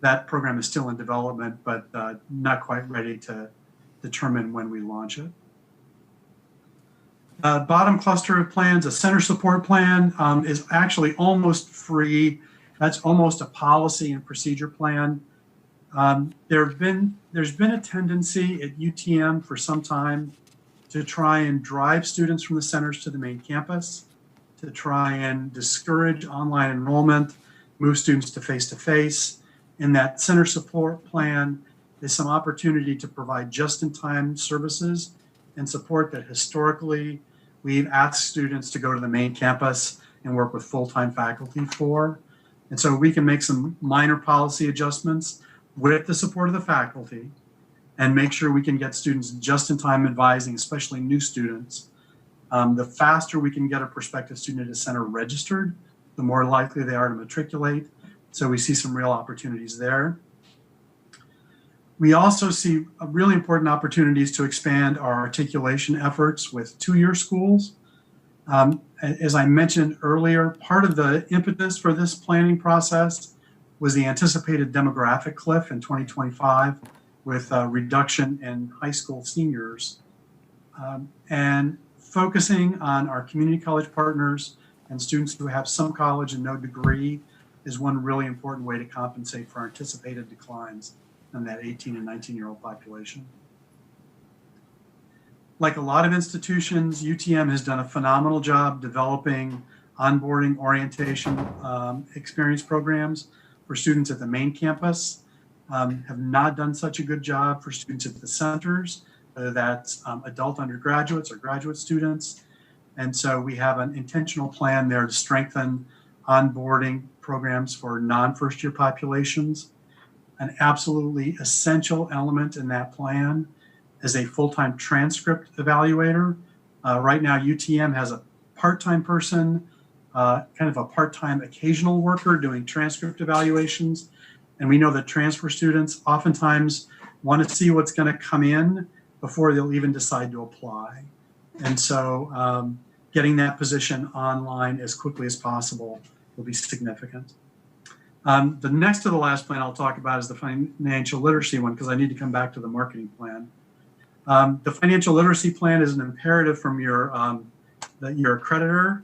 that program is still in development, but not quite ready to determine when we launch it. Bottom cluster of plans, a center support plan is actually almost free. That's almost a policy and procedure plan. There's been a tendency at UTM for some time to try and drive students from the centers to the main campus, to try and discourage online enrollment, move students to face-to-face. In that center support plan is some opportunity to provide just-in-time services and support that historically we've asked students to go to the main campus and work with full-time faculty for. And so we can make some minor policy adjustments with the support of the faculty and make sure we can get students just-in-time advising, especially new students. The faster we can get a prospective student at a center registered, the more likely they are to matriculate. So we see some real opportunities there. We also see really important opportunities to expand our articulation efforts with 2-year schools. As I mentioned earlier, part of the impetus for this planning process was the anticipated demographic cliff in 2025 with a reduction in high school seniors, and focusing on our community college partners and students who have some college and no degree is one really important way to compensate for anticipated declines in that 18 and 19-year-old population. Like a lot of institutions, UTM has done a phenomenal job developing onboarding orientation experience programs for students at the main campus. Have not done such a good job for students at the centers, whether that's adult undergraduates or graduate students. And so we have an intentional plan there to strengthen onboarding programs for non-first year populations. An absolutely essential element in that plan is a full-time transcript evaluator. Right now, UTM has a part-time person, kind of a part-time occasional worker doing transcript evaluations. And we know that transfer students oftentimes want to see what's going to come in before they'll even decide to apply. And so getting that position online as quickly as possible will be significant. The next to the last plan I'll talk about is the financial literacy one, because I need to come back to the marketing plan. The financial literacy plan is an imperative from your accreditor.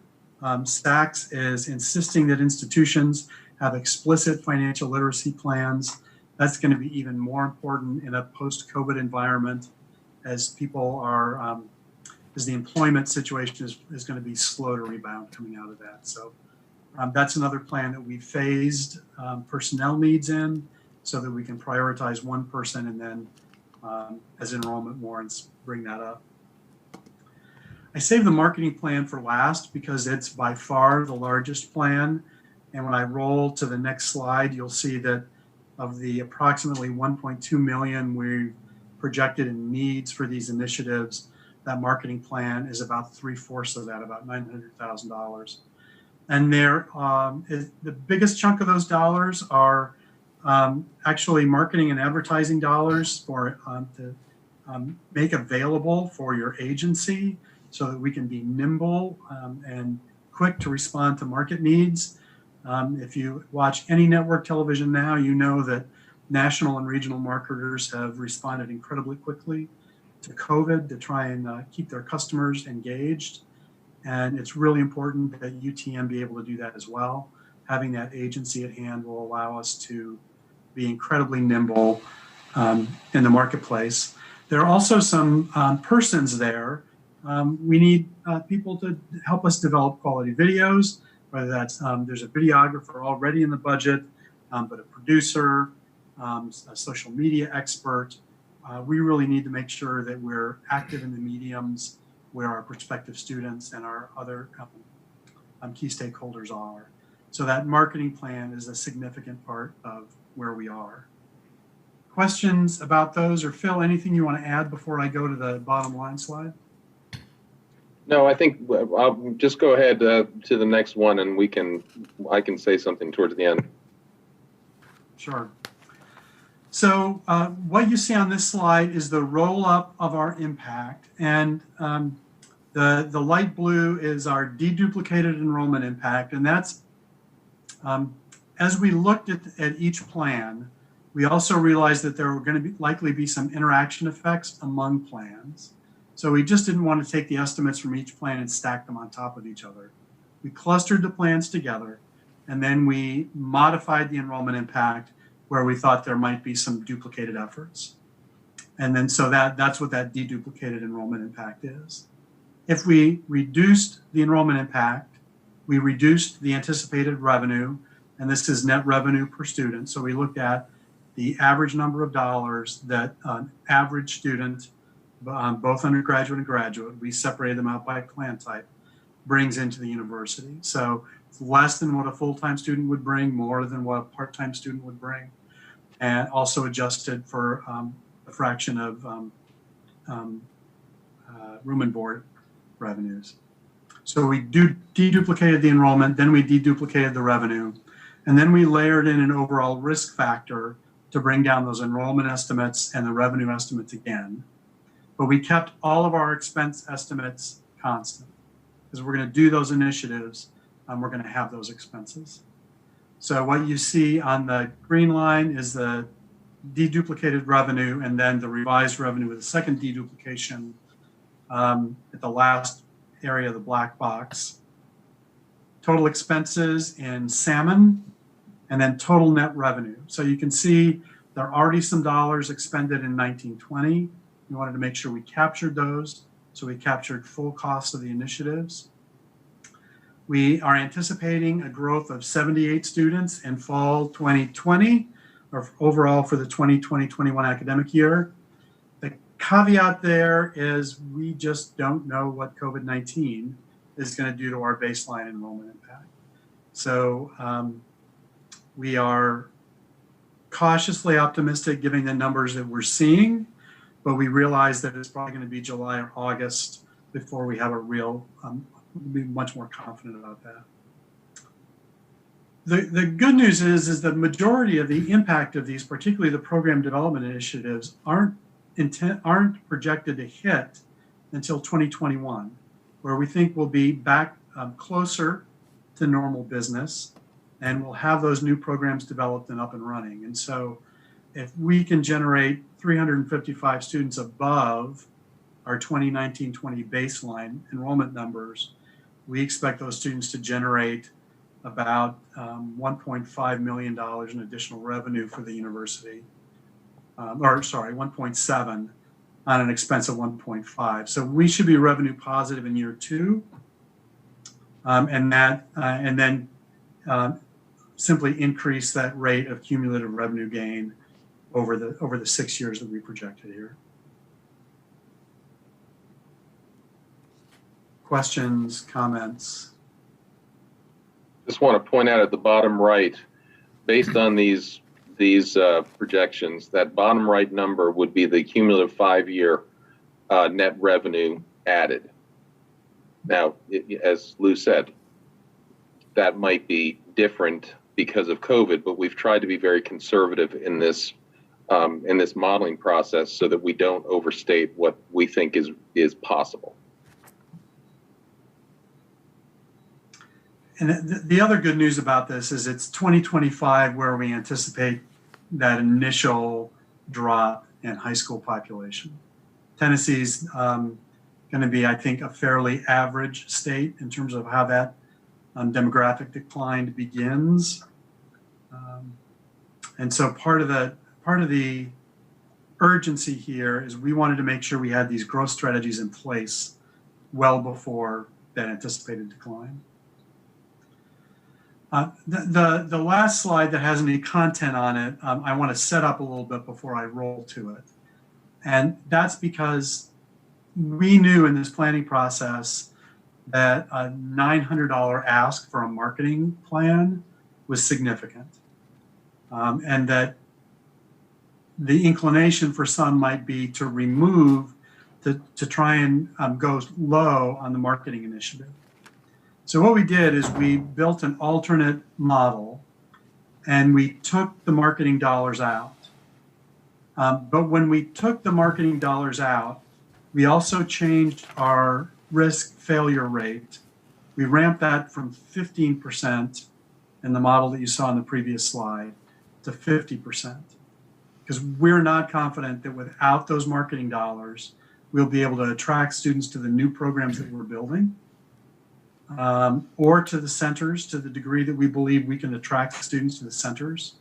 SACS is insisting that institutions have explicit financial literacy plans. That's going to be even more important in a post-COVID environment as people are, as the employment situation is going to be slow to rebound coming out of that. So that's another plan that we phased personnel needs in so that we can prioritize one person and then as enrollment warrants, bring that up. I saved the marketing plan for last because it's by far the largest plan. And when I roll to the next slide, you'll see that of the approximately 1.2 million we've projected in needs for these initiatives, that marketing plan is about 3/4 of that, about $900,000. And the biggest chunk of those dollars are actually marketing and advertising dollars for to make available for your agency so that we can be nimble and quick to respond to market needs. If you watch any network television now, you know that national and regional marketers have responded incredibly quickly to COVID to try and keep their customers engaged. And it's really important that UTM be able to do that as well. Having that agency at hand will allow us to be incredibly nimble in the marketplace. There are also some persons there. We need people to help us develop quality videos, whether that's there's a videographer already in the budget, but a producer, a social media expert. We really need to make sure that we're active in the mediums where our prospective students and our other key stakeholders are. So that marketing plan is a significant part of where we are. Questions about those, or Phil, anything you want to add before I go to the bottom line slide? No, I think I'll just go ahead to the next one, and I can say something towards the end. Sure. So what you see on this slide is the roll up of our impact, and the light blue is our deduplicated enrollment impact, and that's as we looked at each plan, we also realized that there were going to likely be some interaction effects among plans. So we just didn't want to take the estimates from each plan and stack them on top of each other. We clustered the plans together, and then we modified the enrollment impact where we thought there might be some duplicated efforts. And then so that's what that deduplicated enrollment impact is. If we reduced the enrollment impact, we reduced the anticipated revenue, and this is net revenue per student. So we looked at the average number of dollars that an average student, both undergraduate and graduate, we separated them out by plan type, brings into the university. So it's less than what a full-time student would bring, more than what a part-time student would bring, and also adjusted for a fraction of room and board revenues. So we deduplicated the enrollment, then we deduplicated the revenue, and then we layered in an overall risk factor to bring down those enrollment estimates and the revenue estimates again. But we kept all of our expense estimates constant because we're going to do those initiatives and we're going to have those expenses. So what you see on the green line is the deduplicated revenue, and then the revised revenue with the second deduplication at the last area of the black box. Total expenses in salmon, and then total net revenue. So you can see there are already some dollars expended in 1920. We wanted to make sure we captured those, so we captured full cost of the initiatives. We are anticipating a growth of 78 students in fall 2020, or overall for the 2020-21 academic year. The caveat there is we just don't know what COVID-19 is going to do to our baseline enrollment impact. So we are cautiously optimistic given the numbers that we're seeing, but we realize that it's probably going to be July or August before we have a real, be much more confident about that. The good news is the majority of the impact of these, particularly the program development initiatives, aren't projected to hit until 2021, where we think we'll be back closer to normal business, and we'll have those new programs developed and up and running. And so if we can generate 355 students above our 2019-20 baseline enrollment numbers, we expect those students to generate about $1.5 million in additional revenue for the university, or sorry, 1.7 on an expense of 1.5. So we should be revenue positive in year 2, and then simply increase that rate of cumulative revenue gain over the 6 years that we projected here. Questions, comments? Just want to point out at the bottom right, based on these projections, that bottom right number would be the cumulative 5-year net revenue added. Now, as Lou said, that might be different because of COVID, but we've tried to be very conservative in this modeling process so that we don't overstate what we think is possible. And the other good news about this is it's 2025 where we anticipate that initial drop in high school population. Tennessee's going to be, I think, a fairly average state in terms of how that demographic decline begins. And so part of the urgency here is we wanted to make sure we had these growth strategies in place well before that anticipated decline. The last slide that has any content on it, I want to set up a little bit before I roll to it. And that's because we knew in this planning process that a $900 ask for a marketing plan was significant. And that the inclination for some might be to remove, to try and go low on the marketing initiative. So what we did is we built an alternate model and we took the marketing dollars out. But when we took the marketing dollars out, we also changed our risk failure rate. We ramped that from 15% in the model that you saw in the previous slide to 50%. Because we're not confident that without those marketing dollars, we'll be able to attract students to the new programs that we're building. Or to the centers to the degree that we believe we can attract students to the centers.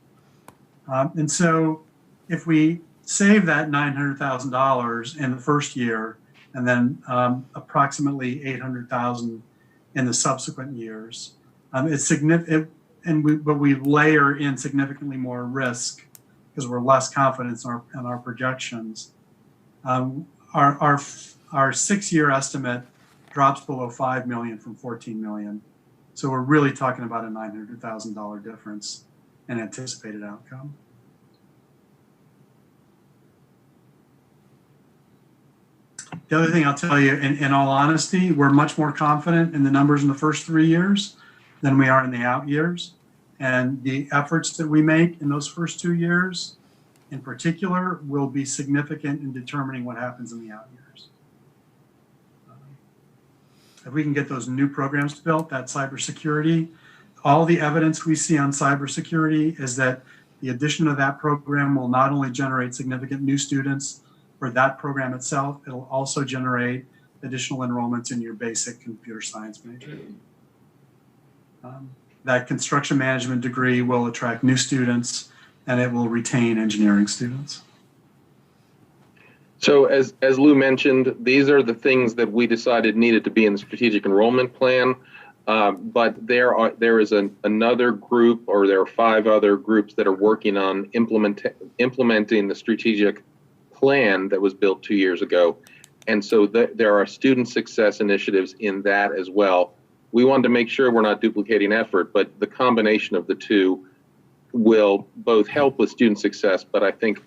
And so if we save that $900,000 in the first year and then approximately $800,000 in the subsequent years, it's significant, but we layer in significantly more risk because we're less confident in our projections. Our 6-year estimate drops below 5 million from 14 million. So we're really talking about a $900,000 difference in anticipated outcome. The other thing I'll tell you, in all honesty, we're much more confident in the numbers in the first 3 years than we are in the out years. And the efforts that we make in those first 2 years, in particular, will be significant in determining what happens in the out years. If we can get those new programs built, that cybersecurity, all the evidence we see on cybersecurity is that the addition of that program will not only generate significant new students for that program itself, it'll also generate additional enrollments in your basic computer science major. That construction management degree will attract new students and it will retain engineering students. So as Lou mentioned, these are the things that we decided needed to be in the strategic enrollment plan. But there is another group, or there are 5 other groups that are working on implementing the strategic plan that was built 2 years ago. And so there are student success initiatives in that as well. We wanted to make sure we're not duplicating effort, but the combination of the two will both help with student success, but I think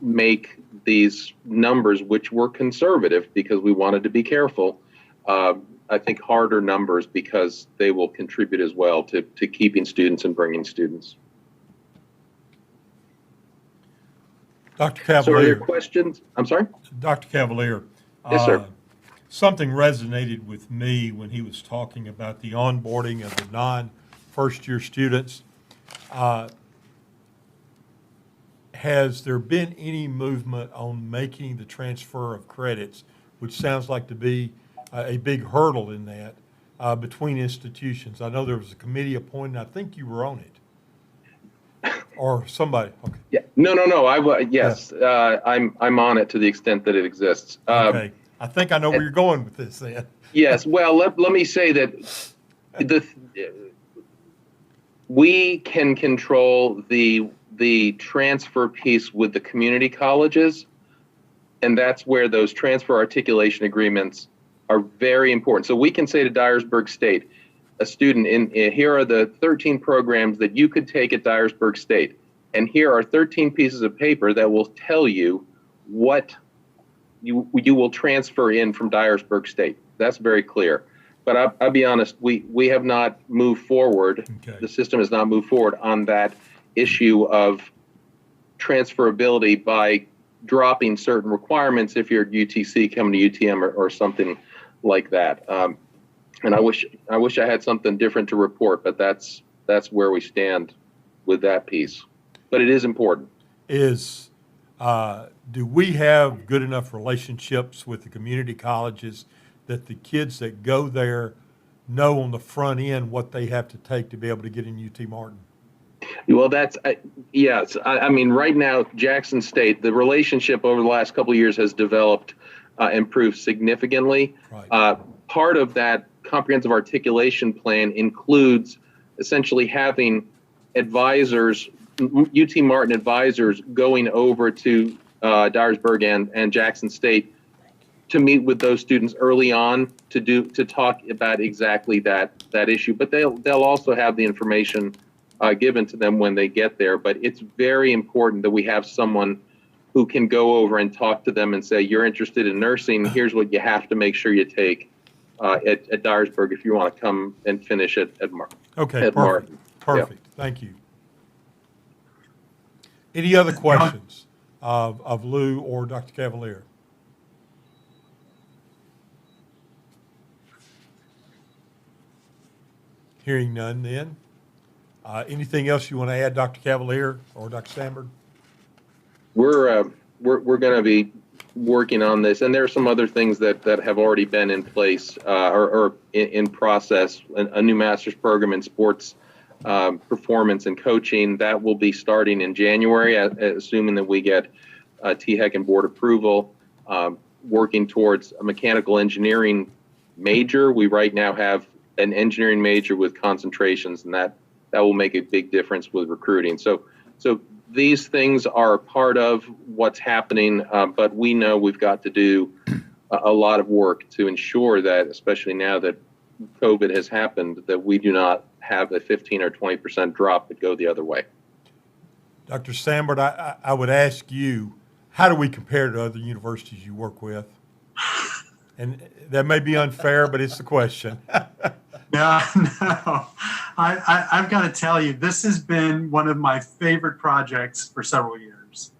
make these numbers, which were conservative because we wanted to be careful, I think harder numbers because they will contribute as well to keeping students and bringing students. Dr. Cavalier. So are there questions? I'm sorry? Dr. Cavalier. Yes, sir. Something resonated with me when he was talking about the onboarding of the non-first year students. Has there been any movement on making the transfer of credits, which sounds like to be a big hurdle in that, between institutions? I know there was a committee appointed. I think you were on it, or somebody. Okay. Yeah. No. Yes, I'm on it to the extent that it exists. Okay. I think I know where you're going with this then. Yes. Well, let me say that we can control the transfer piece with the community colleges, and that's where those transfer articulation agreements are very important. So we can say to Dyersburg State, a student, here are the 13 programs that you could take at Dyersburg State, and here are 13 pieces of paper that will tell you what you will transfer in from Dyersburg State. That's very clear. But I'll be honest, we have not moved forward. Okay. The system has not moved forward on that issue of transferability by dropping certain requirements if you're at UTC coming to UTM or something like that. And I wish I had something different to report, but that's where we stand with that piece. But it is important. Do we have good enough relationships with the community colleges that the kids that go there know on the front end what they have to take to be able to get in UT Martin? Well, yes. I mean, right now, Jackson State, the relationship over the last couple of years has developed, improved significantly. Right. Part of that comprehensive articulation plan includes essentially having advisors, UT Martin advisors, going over to Dyersburg and Jackson State to meet with those students early on to talk about exactly that issue. But they'll also have the information given to them when they get there. But it's very important that we have someone who can go over and talk to them and say, you're interested in nursing, here's what you have to make sure you take at Dyersburg if you want to come and finish at Martin. Okay, perfect. Martin. Perfect. Yeah. Thank you. Any other questions of Lou or Dr. Cavalier? Hearing none then. Anything else you want to add, Dr. Cavalier or Dr. Sandberg? We're going to be working on this, and there are some other things that have already been in place or in process. A new master's program in sports performance and coaching that will be starting in January, assuming that we get THEC and board approval. Working towards a mechanical engineering major. We right now have an engineering major with concentrations, and that will make a big difference with recruiting. So these things are a part of what's happening, but we know we've got to do a lot of work to ensure that, especially now that COVID has happened, that we do not have a 15 or 20% drop that go the other way. Dr. Sandberg, I would ask you, how do we compare to other universities you work with? And that may be unfair, but it's the question. No. I've got to tell you, this has been one of my favorite projects for several years.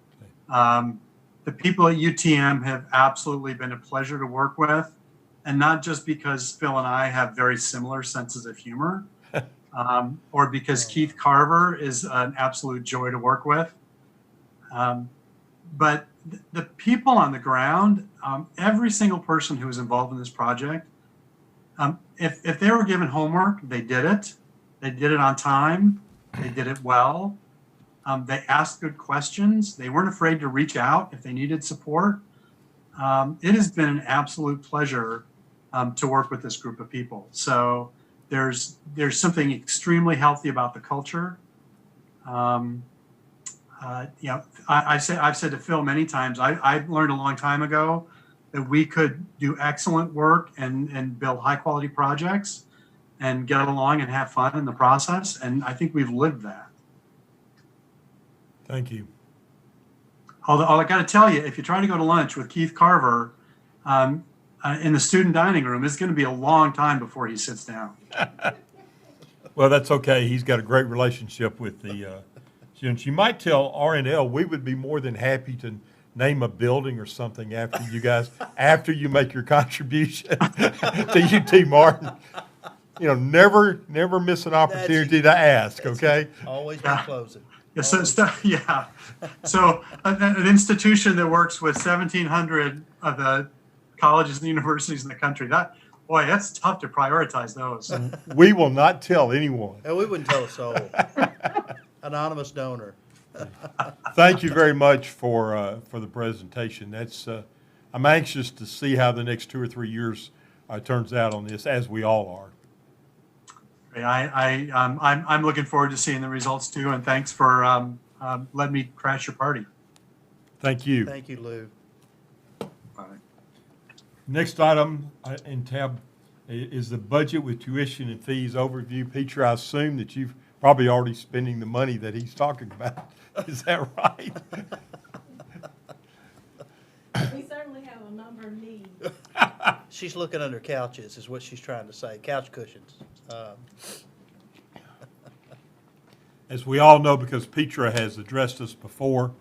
The people at UTM have absolutely been a pleasure to work with, and not just because Phil and I have very similar senses of humor, or because Keith Carver is an absolute joy to work with. But the people on the ground, every single person who was involved in this project, if they were given homework, they did it. They did it on time. They did it well. They asked good questions. They weren't afraid to reach out if they needed support. It has been an absolute pleasure to work with this group of people. So there's something extremely healthy about the culture. I've said to Phil many times, I learned a long time ago that we could do excellent work and build high quality projects and get along and have fun in the process. And I think we've lived that. Thank you. Although I got to tell you, if you try to go to lunch with Keith Carver in the student dining room, it's going to be a long time before he sits down. Well, that's okay. He's got a great relationship with the students. You might tell RNL we would be more than happy to name a building or something after you guys, after you make your contribution to UT Martin. You know, never miss an opportunity to ask, okay? Always been closing. Yeah, so an institution that works with 1,700 of the colleges and universities in the country, that's tough to prioritize those. We will not tell anyone. And we wouldn't tell a soul. Anonymous donor. Thank you very much for the presentation. That's I'm anxious to see how the next 2 or 3 years turns out on this, as we all are. I'm looking forward to seeing the results too, and thanks for letting me crash your party. Thank you. Thank you, Lou. Next item in tab is the budget with tuition and fees overview. Peter, I assume that you've probably already spending the money that he's talking about. Is that right? We certainly have a number of needs. She's looking under couches, is what she's trying to say. Couch cushions. As we all know, because Petra has addressed us before,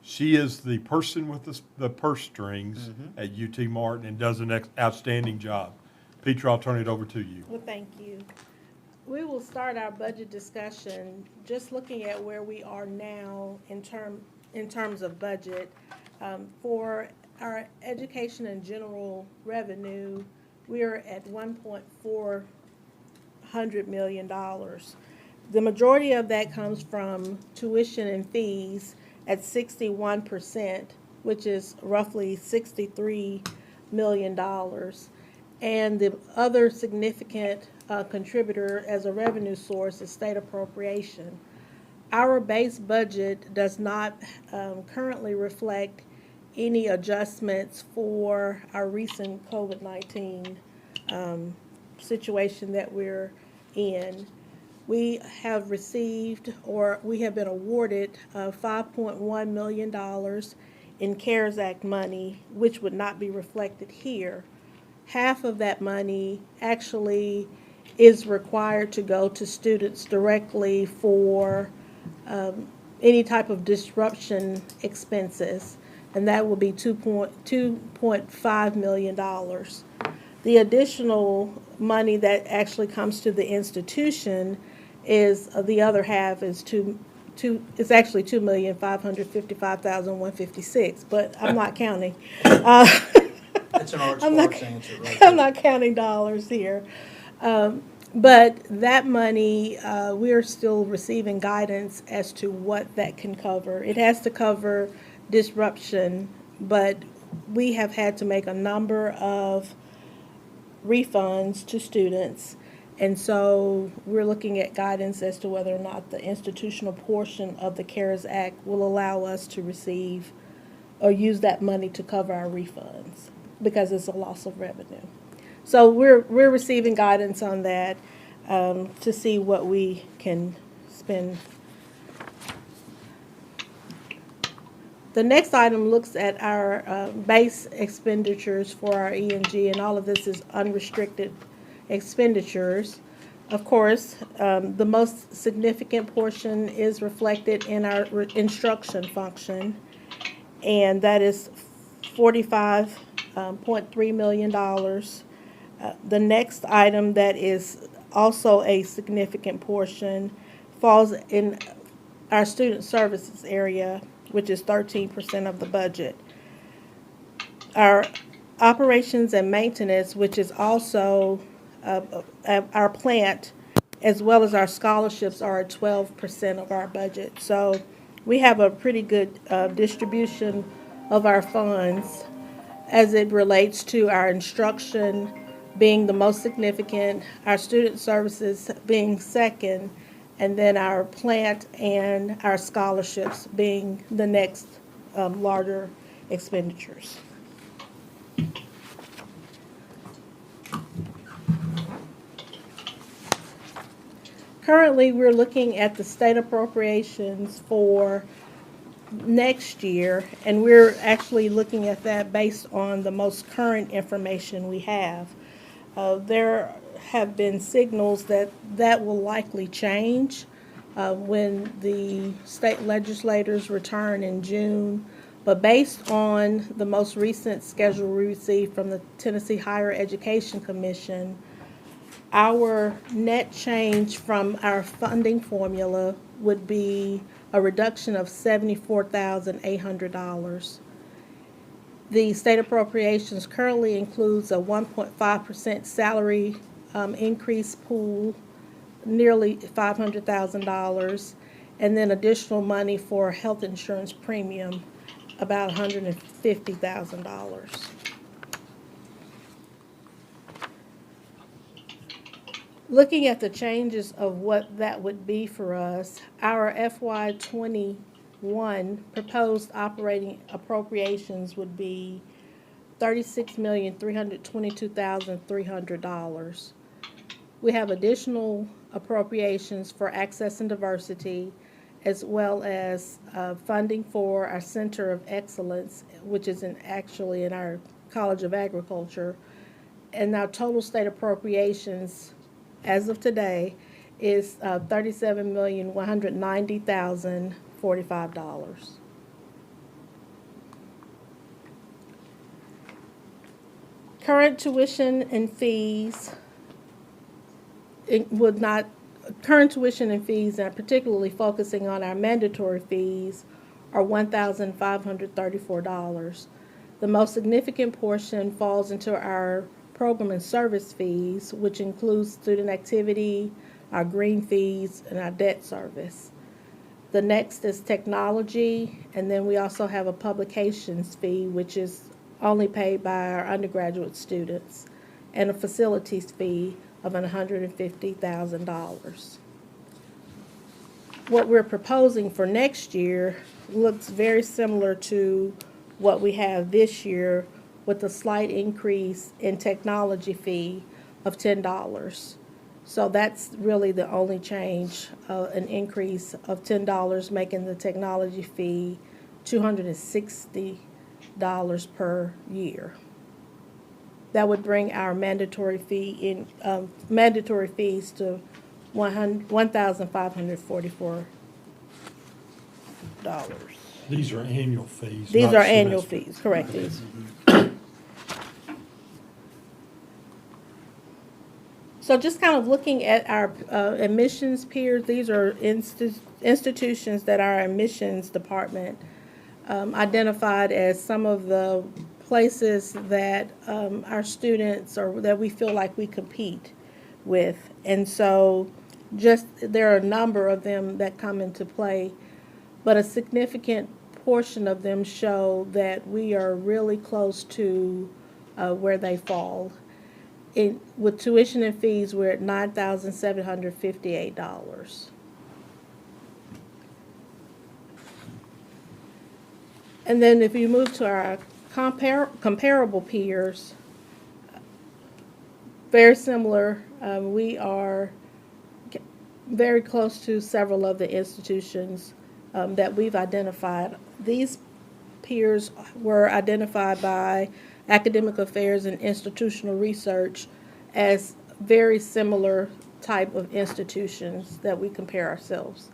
she is the person with the purse strings at UT Martin and does an outstanding job. Petra, I'll turn it over to you. Well, thank you. We will start our budget discussion just looking at where we are now in terms of budget. For our education and general revenue, we are at $1.4 million. The majority of that comes from tuition and fees at 61%, which is roughly $63 million. And the other significant contributor as a revenue source is state appropriation. Our base budget does not currently reflect any adjustments for our recent COVID-19 situation that we're in. We have received, or we have been awarded $5.1 million in CARES Act money, which would not be reflected here. Half of that money actually is required to go to students directly for any type of disruption expenses, and that will be $2.5 million. The additional money that actually comes to the institution is the other half is it's actually $2,555,156, but I'm not counting. It's an art sports answer, right? I'm not counting dollars here. But that money, we're still receiving guidance as to what that can cover. It has to cover disruption, but we have had to make a number of refunds to students. And so we're looking at guidance as to whether or not the institutional portion of the CARES Act will allow us to receive or use that money to cover our refunds, because it's a loss of revenue. So we're receiving guidance on that to see what we can spend. The next item looks at our base expenditures for our E&G, and all of this is unrestricted expenditures. Of course, the most significant portion is reflected in our instruction function, and that is $45.3 million. The next item that is also a significant portion, falls in our student services area, which is 13% of the budget. Our operations and maintenance, which is also our plant, as well as our scholarships, are at 12% of our budget. So we have a pretty good distribution of our funds as it relates to our instruction being the most significant, our student services being second, and then our plant and our scholarships being the next larger expenditures. Currently, we're looking at the state appropriations for next year, and we're actually looking at that based on the most current information we have. There have been signals that that will likely change when the state legislators return in June. But based on the most recent schedule we received from the Tennessee Higher Education Commission, our net change from our funding formula would be a reduction of $74,800. The state appropriations currently includes a 1.5% salary increase pool, nearly $500,000, and then additional money for health insurance premium, about $150,000. Looking at the changes of what that would be for us, our FY21 proposed operating appropriations would be $36,322,300. We have additional appropriations for access and diversity, as well as funding for our Center of Excellence, which is actually in our College of Agriculture. And our total state appropriations as of today is $37,190,045. Current tuition and fees and particularly focusing on our mandatory fees, are $1,534. The most significant portion falls into our program and service fees, which includes student activity, our green fees, and our debt service. The next is technology, and then we also have a publications fee, which is only paid by our undergraduate students, and a facilities fee of $150,000. What we're proposing for next year looks very similar to what we have this year, with a slight increase in technology fee of $10. So that's really the only change, an increase of $10, making the technology fee $260 per year. That would bring our mandatory fees to $1,544. These are annual fees. These not are annual semester. fees, correct. These. So just kind of looking at our admissions peers, these are institutions that our admissions department identified as some of the places that our students, or that we feel like we compete with. And so just there are a number of them that come into play, but a significant portion of them show that we are really close to where they fall. With tuition and fees, we're at $9,758. And then if you move to our comparable peers, very similar. We are very close to several of the institutions that we've identified. These peers were identified by Academic Affairs and Institutional Research as very similar type of institutions that we compare ourselves.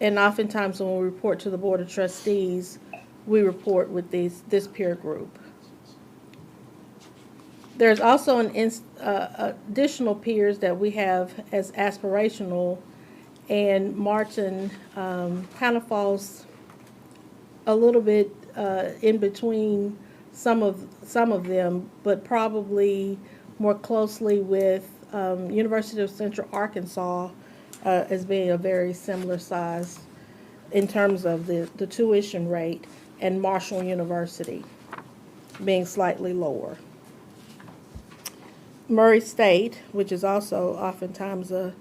And oftentimes when we report to the Board of Trustees, we report with this peer group. There's also additional peers that we have as aspirational, and Martin kind of falls a little bit in between some of them, but probably more closely with University of Central Arkansas as being a very similar size in terms of the tuition rate, and Marshall University being slightly lower. Murray State, which is also oftentimes a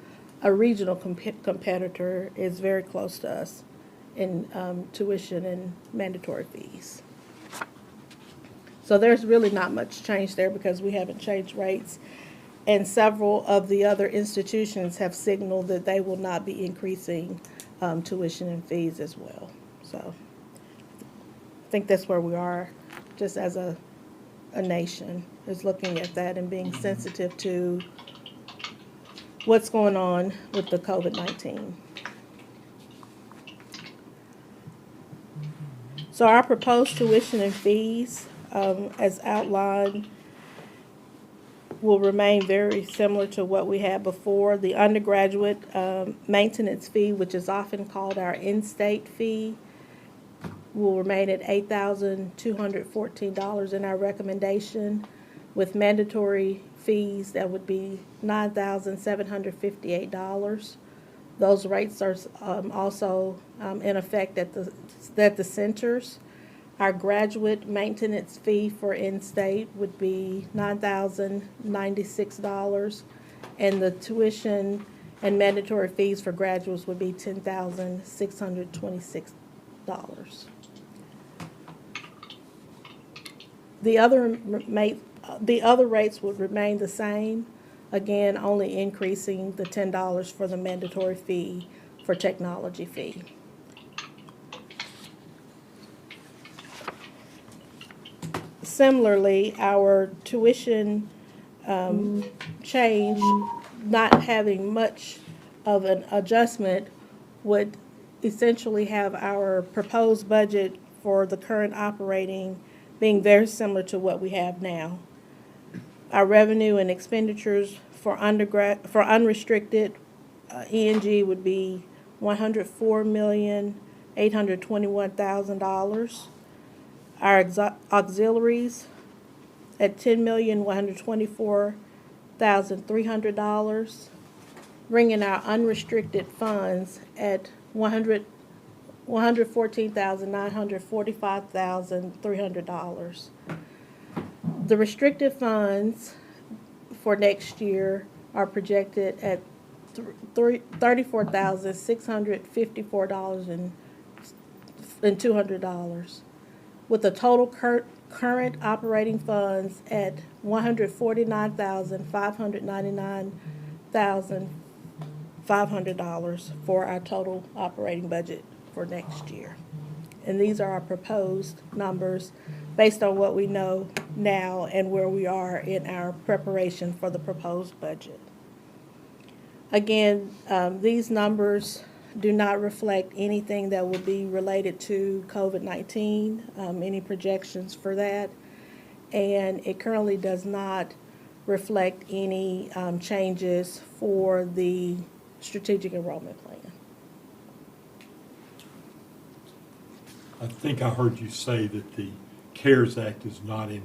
regional competitor, is very close to us in tuition and mandatory fees. So there's really not much change there because we haven't changed rates. And several of the other institutions have signaled that they will not be increasing tuition and fees as well. So I think that's where we are just as a nation, is looking at that and being sensitive to what's going on with the COVID-19. So our proposed tuition and fees, as outlined, will remain very similar to what we had before. The undergraduate maintenance fee, which is often called our in-state fee, will remain at $8,214 in our recommendation. With mandatory fees, that would be $9,758. Those rates are also in effect at the centers. Our graduate maintenance fee for in-state would be $9,096, and the tuition and mandatory fees for graduates would be $10,626. The other rates would remain the same, again, only increasing the $10 for the mandatory fee for technology fee. Similarly, our tuition change, not having much of an adjustment, would essentially have our proposed budget for the current operating being very similar to what we have now. Our revenue and expenditures for unrestricted E&G would be $104,821,000. Our auxiliaries at $10,124,300, bringing our unrestricted funds at $114,945,300. The restricted funds for next year are projected at $34,654.200, with the total current operating funds at $149,599,500 for our total operating budget for next year. And these are our proposed numbers based on what we know now and where we are in our preparation for the proposed budget. Again, these numbers do not reflect anything that will be related to COVID-19, any projections for that, and it currently does not reflect any changes for the strategic enrollment plan. I think I heard you say that the CARES Act is not in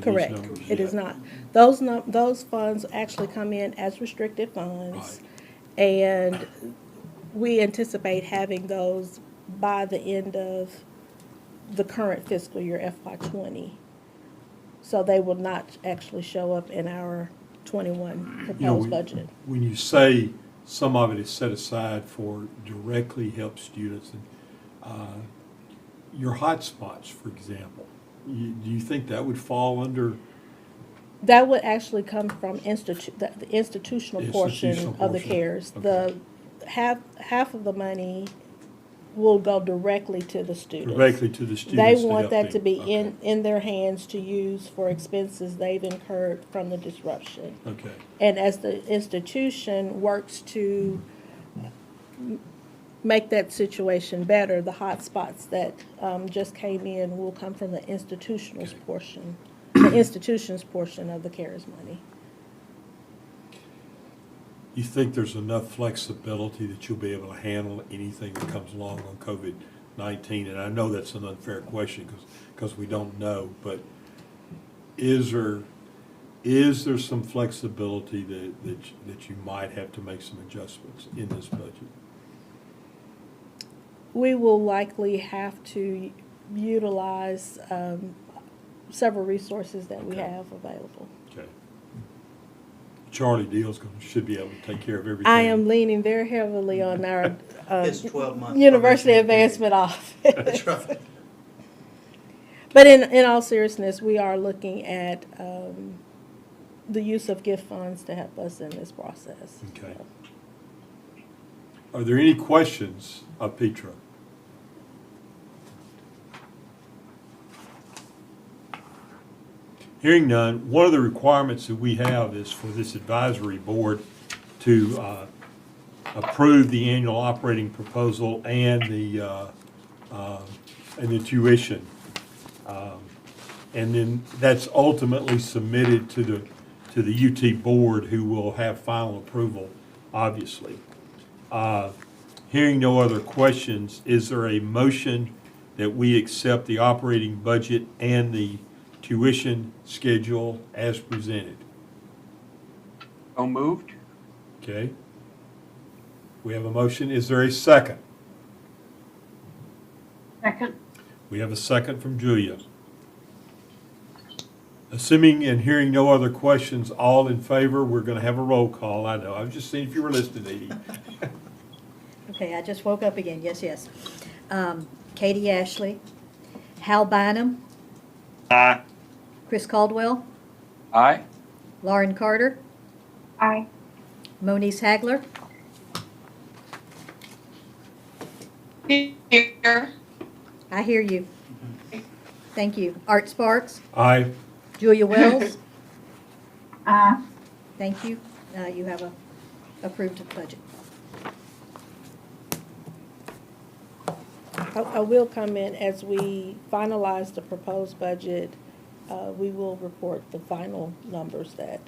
Correct. these numbers It yet. is not. Those funds actually come in as restricted funds, Right. and we anticipate having those by the end of the current fiscal year, FY20. So they will not actually show up in our 21 proposed budget. When you say some of it is set aside for directly help students, and your hotspots, for example, do you think that would fall under? That would actually come from the institutional portion Institutional of the portion. CARES. Okay. The half of the money will go directly to the students. Directly to the students. They to want help that them. to be Okay. in their hands to use for expenses they've incurred from the disruption. Okay. And as the institution works to make that situation better, the hot spots that just came in will come from the institutional's Okay. portion the institution's portion of the CARES money. You think there's enough flexibility that you'll be able to handle anything that comes along on COVID-19? And I know that's an unfair question because we don't know, but is there some flexibility that you might have to make some adjustments in this budget? We will likely have to utilize several resources that we have available. Okay. Charlie Deal's should be able to take care of everything. I am leaning very heavily on our It's 12-month University probation Advancement Office. That's right. But in all seriousness, we are looking at the use of gift funds to help us in this process. Okay. Are there any questions of Petra? Hearing none, one of the requirements that we have is for this advisory board to approve the annual operating proposal and the tuition. And then that's ultimately submitted to the UT board, who will have final approval, obviously. Hearing no other questions, is there a motion that we accept the operating budget and the tuition schedule as presented? So moved. Okay. We have a motion. Is there a second? Second. We have a second from Julia. Assuming and hearing no other questions, all in favor, we're going to have a roll call. I know. I was just seeing if you were listening, Edie. Okay, I just woke up again. Yes. Katie Ashley, Hal Bynum, Aye. Chris Caldwell, Aye. Lauren Carter, Aye. Moniece Hagler, Here. I hear you. Thank you. Art Sparks, Aye. Julia Wells, Aye. thank you. You have a approved budget. I will comment, as we finalize the proposed budget, we will report the final numbers that.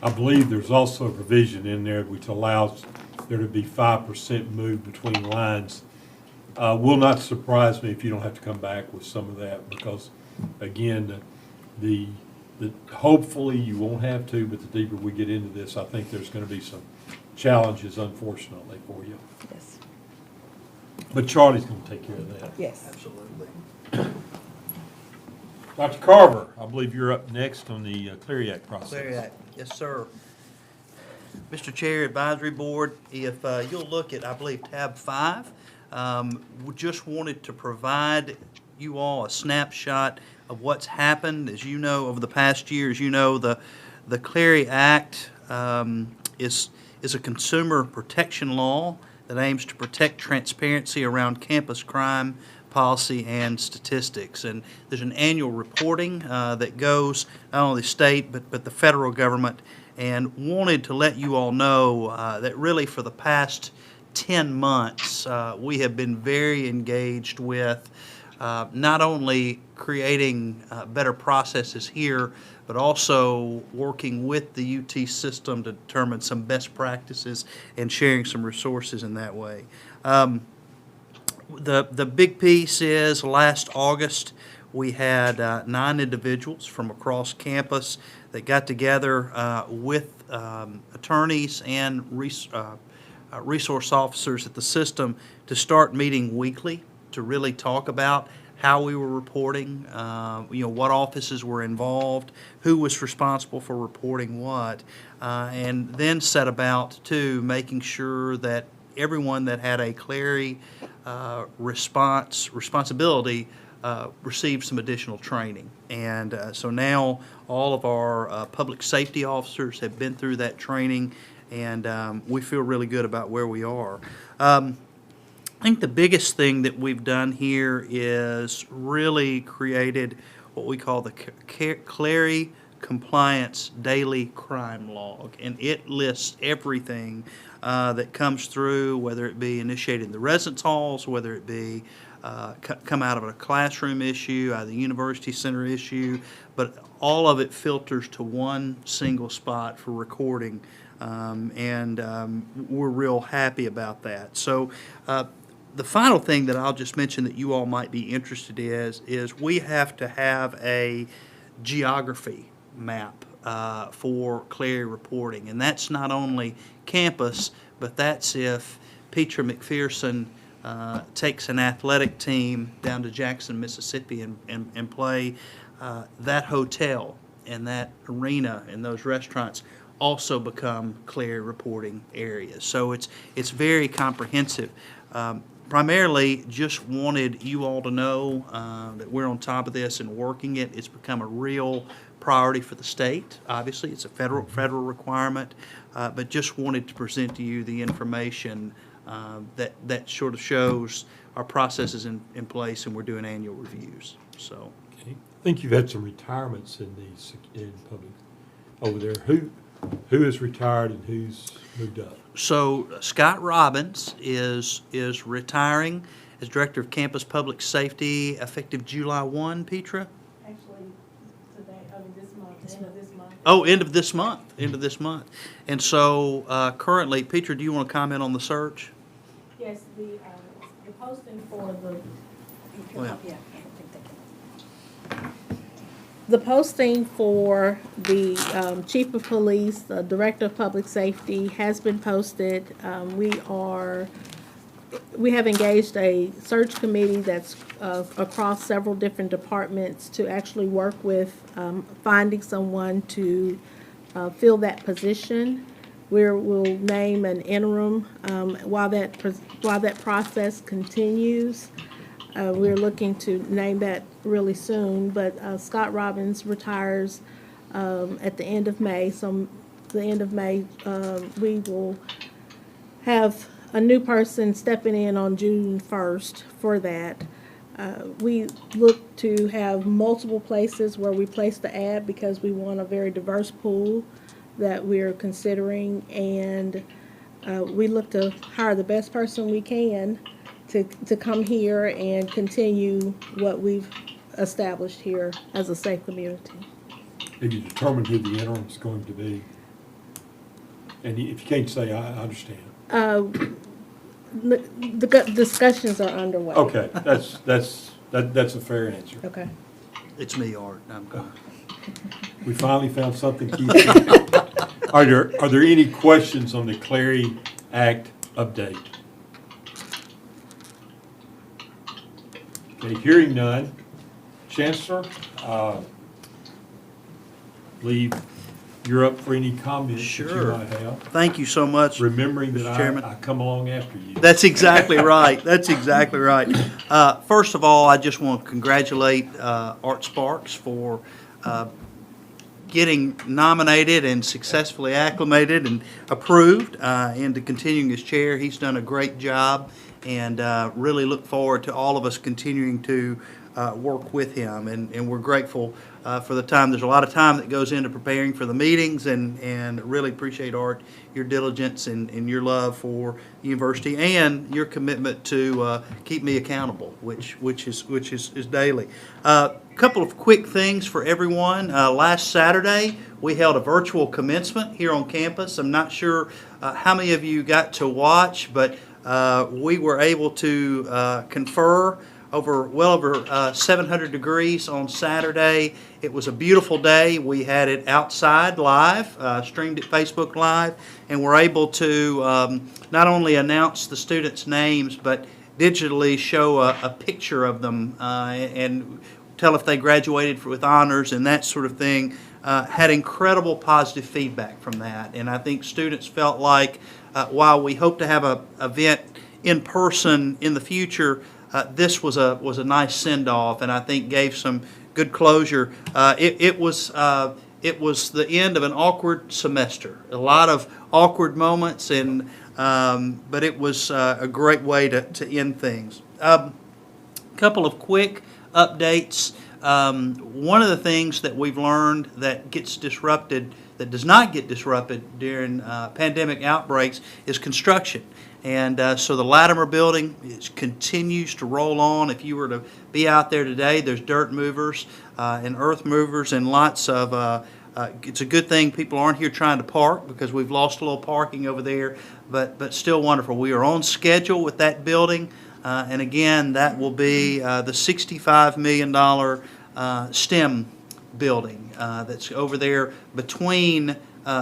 I believe there's also a provision in there which allows there to be 5% move between lines. Will not surprise me if you don't have to come back with some of that, because again, the hopefully you won't have to, but the deeper we get into this, I think there's going to be some challenges, unfortunately, for you. Yes. But Charlie's going to take care of that. Yes. Absolutely. Dr. Carver, I believe you're up next on the Clery Act process. Clery Act, yes, sir. Mr. Chair, Advisory Board, if you'll look at, I believe, tab 5, we just wanted to provide you all a snapshot of what's happened. As you know, over the past years, you know, the Clery Act is a consumer protection law that aims to protect transparency around campus crime policy and statistics. And there's an annual reporting that goes not only the state but the federal government, and wanted to let you all know that really for the past 10 months we have been very engaged with not only creating better processes here, but also working with the UT system to determine some best practices and sharing some resources in that way. The big piece is last August we had 9 individuals from across campus that got together with attorneys and resource officers at the system to start meeting weekly to really talk about how we were reporting, what offices were involved, who was responsible for reporting what, and then set about to making sure that everyone that had a Clery responsibility received some additional training. And so now all of our public safety officers have been through that training, and we feel really good about where we are. I think the biggest thing that we've done here is really created what we call the Clery Compliance Daily Crime Log, and it lists everything that comes through, whether it be initiating the residence halls, whether it be come out of a classroom issue, out of the university center issue, but all of it filters to one single spot for recording. We're real happy about that. So the final thing that I'll just mention that you all might be interested in is we have to have a geography map for Clery reporting. And that's not only campus, but that's if Petra McPherson takes an athletic team down to Jackson, Mississippi and play, that hotel and that arena and those restaurants also become Clery reporting areas. So it's very comprehensive. Primarily just wanted you all to know that we're on top of this and working it. It's become a real priority for the state. Obviously, it's a federal requirement, but just wanted to present to you the information that sort of shows our processes in place, and we're doing annual reviews. So, Okay. I think you've had some retirements in public over there. Who is retired and who's moved up? So Scott Robbins is retiring as Director of Campus Public Safety effective July 1, Petra? Actually, today, this month, the end of this month. Oh, end of this month. And so currently, Petra, do you want to comment on the search? Yes, the posting for the. Well, The posting for the Chief of Police, the Director of Public Safety has been posted. We have engaged a search committee that's across several different departments to actually work with finding someone to fill that position. We'll name an interim while that process continues. We're looking to name that really soon, but Scott Robbins retires at the end of May. So the end of May, we will have a new person stepping in on June 1st for that. We look to have multiple places where we place the ad because we want a very diverse pool that we're considering, and we look to hire the best person we can to come here and continue what we've established here as a safe community. Have you determined who the interim is going to be? And if you can't say, I understand. The discussions are underway. Okay, that's a fair answer. Okay. it's me, Art. I'm going. We finally found something, Keith. Are there any questions on the Clery Act update? Okay, hearing none. Chancellor, believe you're up for any comments that you Sure. might have. Thank you so much. Remembering Mr. that Chairman. I come along after you. That's exactly right. That's exactly right. First of all, I just want to congratulate Art Sparks for getting nominated and successfully acclimated and approved into continuing as chair. He's done a great job, and really look forward to all of us continuing to work with him. And we're grateful for the time. There's a lot of time that goes into preparing for the meetings, and really appreciate, Art, your diligence and your love for the university and your commitment to keep me accountable, which is daily. Couple of quick things for everyone. Last Saturday, we held a virtual commencement here on campus. I'm not sure how many of you got to watch, but we were able to confer well over 700 degrees on Saturday. It was a beautiful day. We had it outside live, streamed it Facebook Live, and we're able to not only announce the students' names, but digitally show a picture of them and tell if they graduated with honors and that sort of thing. Had incredible positive feedback from that, and I think students felt like while we hope to have an event in person in the future, this was a nice send-off, and I think gave some good closure. It was the end of an awkward semester, a lot of awkward moments, and but it was a great way to end things. Couple of quick updates. One of the things that we've learned that does not get disrupted during pandemic outbreaks is construction. And so the Latimer building continues to roll on. If you were to be out there today, there's dirt movers and earth movers and lots of, it's a good thing people aren't here trying to park because we've lost a little parking over there, but still wonderful. We are on schedule with that building. And again, that will be the $65 million STEM building that's over there between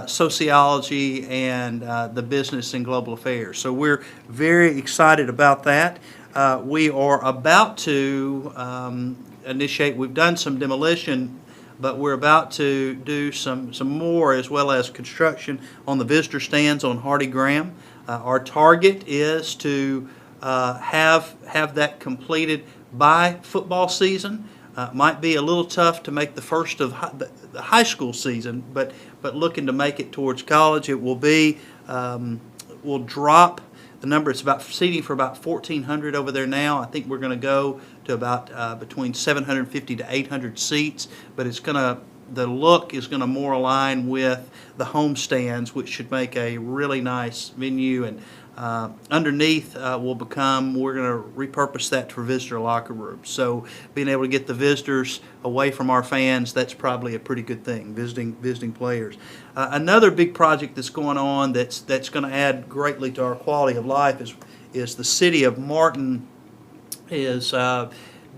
sociology and the business and global affairs. So we're very excited about that. We are about to initiate, we've done some demolition, but we're about to do some more as well as construction on the visitor stands on Hardy Graham. Our target is to have that completed by football season. Might be a little tough to make the first of the high school season, but looking to make it towards college. It will be, we'll drop the number. It's about seating for about 1,400 over there now. I think we're going to go to about between 750 to 800 seats, but it's going to, the look is going to more align with the home stands, which should make a really nice venue. And underneath will become, we're going to repurpose that for visitor locker rooms. So being able to get the visitors away from our fans, that's probably a pretty good thing, visiting players. Another big project that's going on that's going to add greatly to our quality of life is the city of Martin is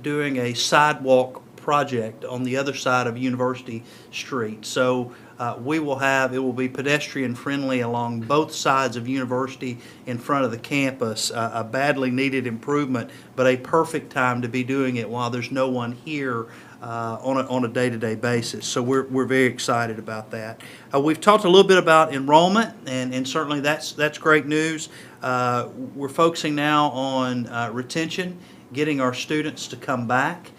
doing a sidewalk project on the other side of University Street. So we will have, it will be pedestrian friendly along both sides of University in front of the campus, a badly needed improvement, but a perfect time to be doing it while there's no one here on a day-to-day basis. So we're very excited about that. We've talked a little bit about enrollment, and certainly that's great news. We're focusing now on retention, getting our students to come back.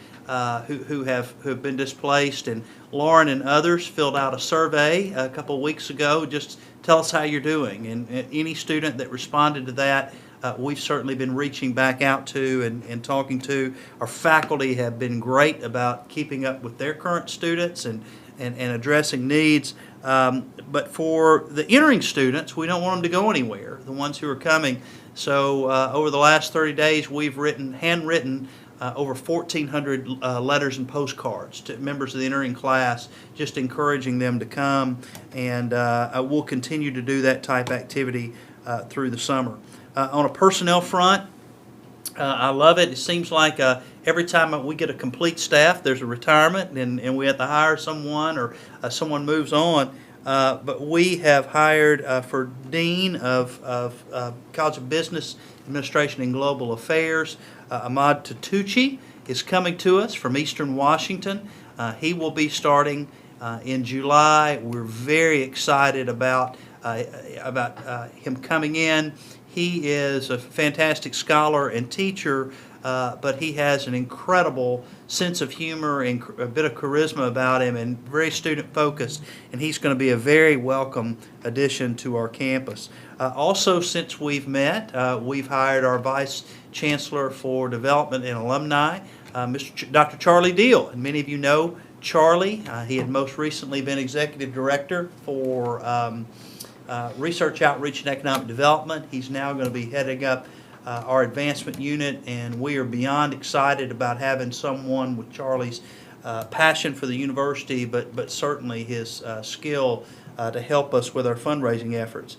Who have been displaced, and Lauren and others filled out a survey a couple of weeks ago. Just tell us how you're doing, and any student that responded to that, we've certainly been reaching back out to and talking to. Our faculty have been great about keeping up with their current students and addressing needs. But for the entering students, we don't want them to go anywhere, the ones who are coming. So over the last 30 days, we've handwritten over 1,400 letters and postcards to members of the entering class, just encouraging them to come, and we'll continue to do that type activity through the summer. On a personnel front, I love it. It seems like every time we get a complete staff, there's a retirement, and we have to hire someone or someone moves on. But we have hired for Dean of College of Business Administration and Global Affairs, Ahmad Tatucci is coming to us from Eastern Washington. He will be starting in July. We're very excited about him coming in. He is a fantastic scholar and teacher, but he has an incredible sense of humor and a bit of charisma about him, and very student focused, and he's going to be a very welcome addition to our campus. Also, since we've met, we've hired our Vice Chancellor for Development and Alumni, Dr. Charlie Deal, and many of you know Charlie. He had most recently been Executive Director for Research, Outreach, and Economic Development. He's now going to be heading up our advancement unit, and we are beyond excited about having someone with Charlie's passion for the university, but certainly his skill to help us with our fundraising efforts.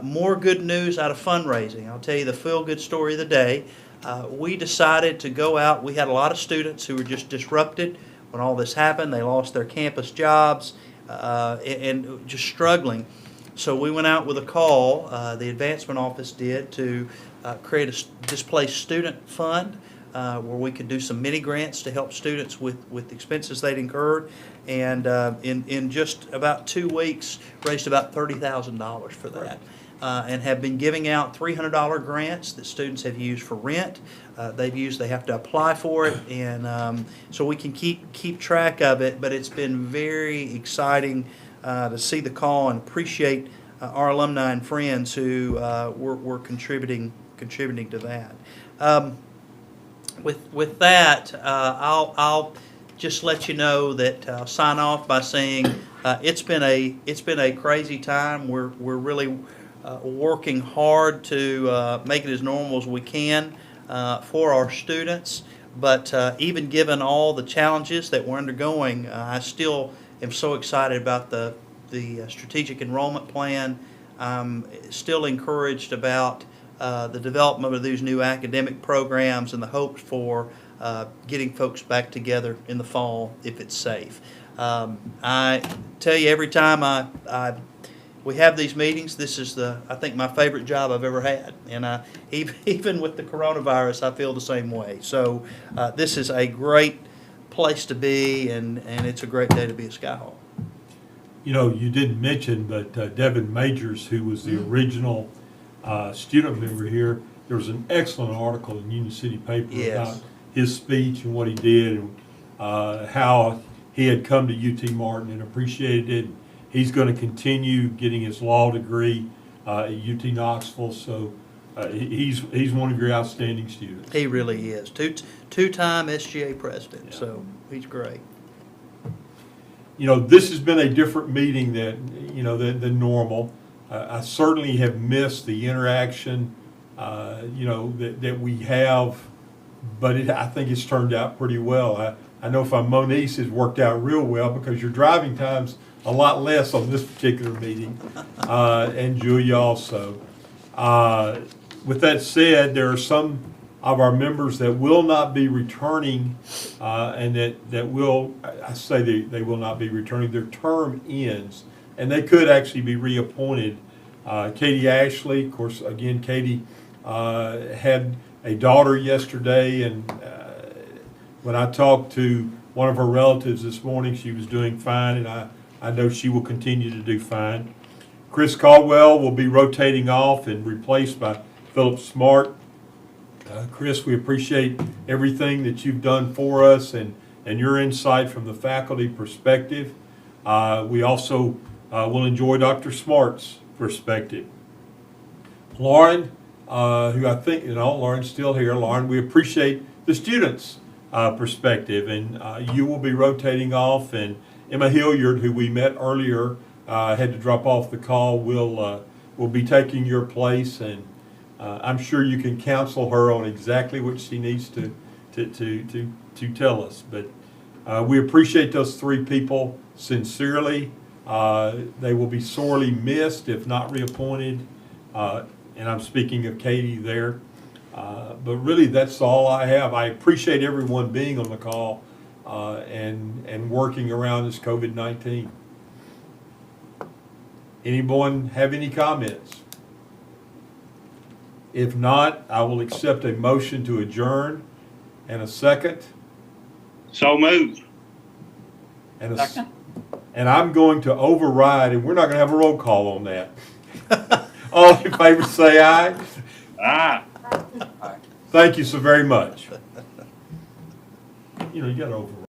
More good news out of fundraising. I'll tell you the feel-good story of the day. We decided to go out. We had a lot of students who were just disrupted when all this happened. They lost their campus jobs and just struggling. So we went out with a call, the advancement office did, to create a displaced student fund where we could do some mini grants to help students with expenses they'd incurred. And in just about 2 weeks, raised about $30,000 for that. And have been giving out $300 grants that students have used for rent. They have to apply for it, and so we can keep track of it. But it's been very exciting to see the call and appreciate our alumni and friends who were contributing to that. With that, I'll just let you know that I'll sign off by saying it's been a crazy time. We're really working hard to make it as normal as we can for our students. But even given all the challenges that we're undergoing, I still am so excited about the strategic enrollment plan. I'm still encouraged about the development of these new academic programs and the hopes for getting folks back together in the fall if it's safe. I tell you, every time we have these meetings, this is I think my favorite job I've ever had. And even with the coronavirus, I feel the same way. So this is a great place to be, and it's a great day to be at Skyhawk. You know, you didn't mention, but Devin Majors, who was the original student member here, there was an excellent article in Union City paper about his speech and what he did, and how he had come to UT Martin and appreciated it. He's going to continue getting his law degree at UT Knoxville, so he's one of your outstanding students. He really is. Two-time SGA president, so he's great. You know, this has been a different meeting than normal. I certainly have missed the interaction, that we have, but I think it's turned out pretty well. I know from Moniz has worked out real well because your driving time's a lot less on this particular meeting, and Julia also. With that said, there are some of our members that will not be returning, and that will, I say they will not be returning. Their term ends, and they could actually be reappointed. Katie Ashley, of course, again, Katie had a daughter yesterday, and when I talked to one of her relatives this morning, she was doing fine, and I know she will continue to do fine. Chris Caldwell will be rotating off and replaced by Philip Smart. Chris, we appreciate everything that you've done for us and your insight from the faculty perspective. We also will enjoy Dr. Smart's perspective. Lauren, who I think, Lauren's still here. Lauren, we appreciate the students' perspective, and you will be rotating off, and Emma Hilliard, who we met earlier, had to drop off the call, will be taking your place, and I'm sure you can counsel her on exactly what she needs to tell us. But we appreciate those three people sincerely. They will be sorely missed if not reappointed, and I'm speaking of Katie there. But really, that's all I have. I appreciate everyone being on the call and working around this COVID-19. Anyone have any comments? If not, I will accept a motion to adjourn and a second. So moved. And Second. And I'm going to override, and we're not going to have a roll call on that. All in favor say aye. Aye. Thank you so very much. You got to override.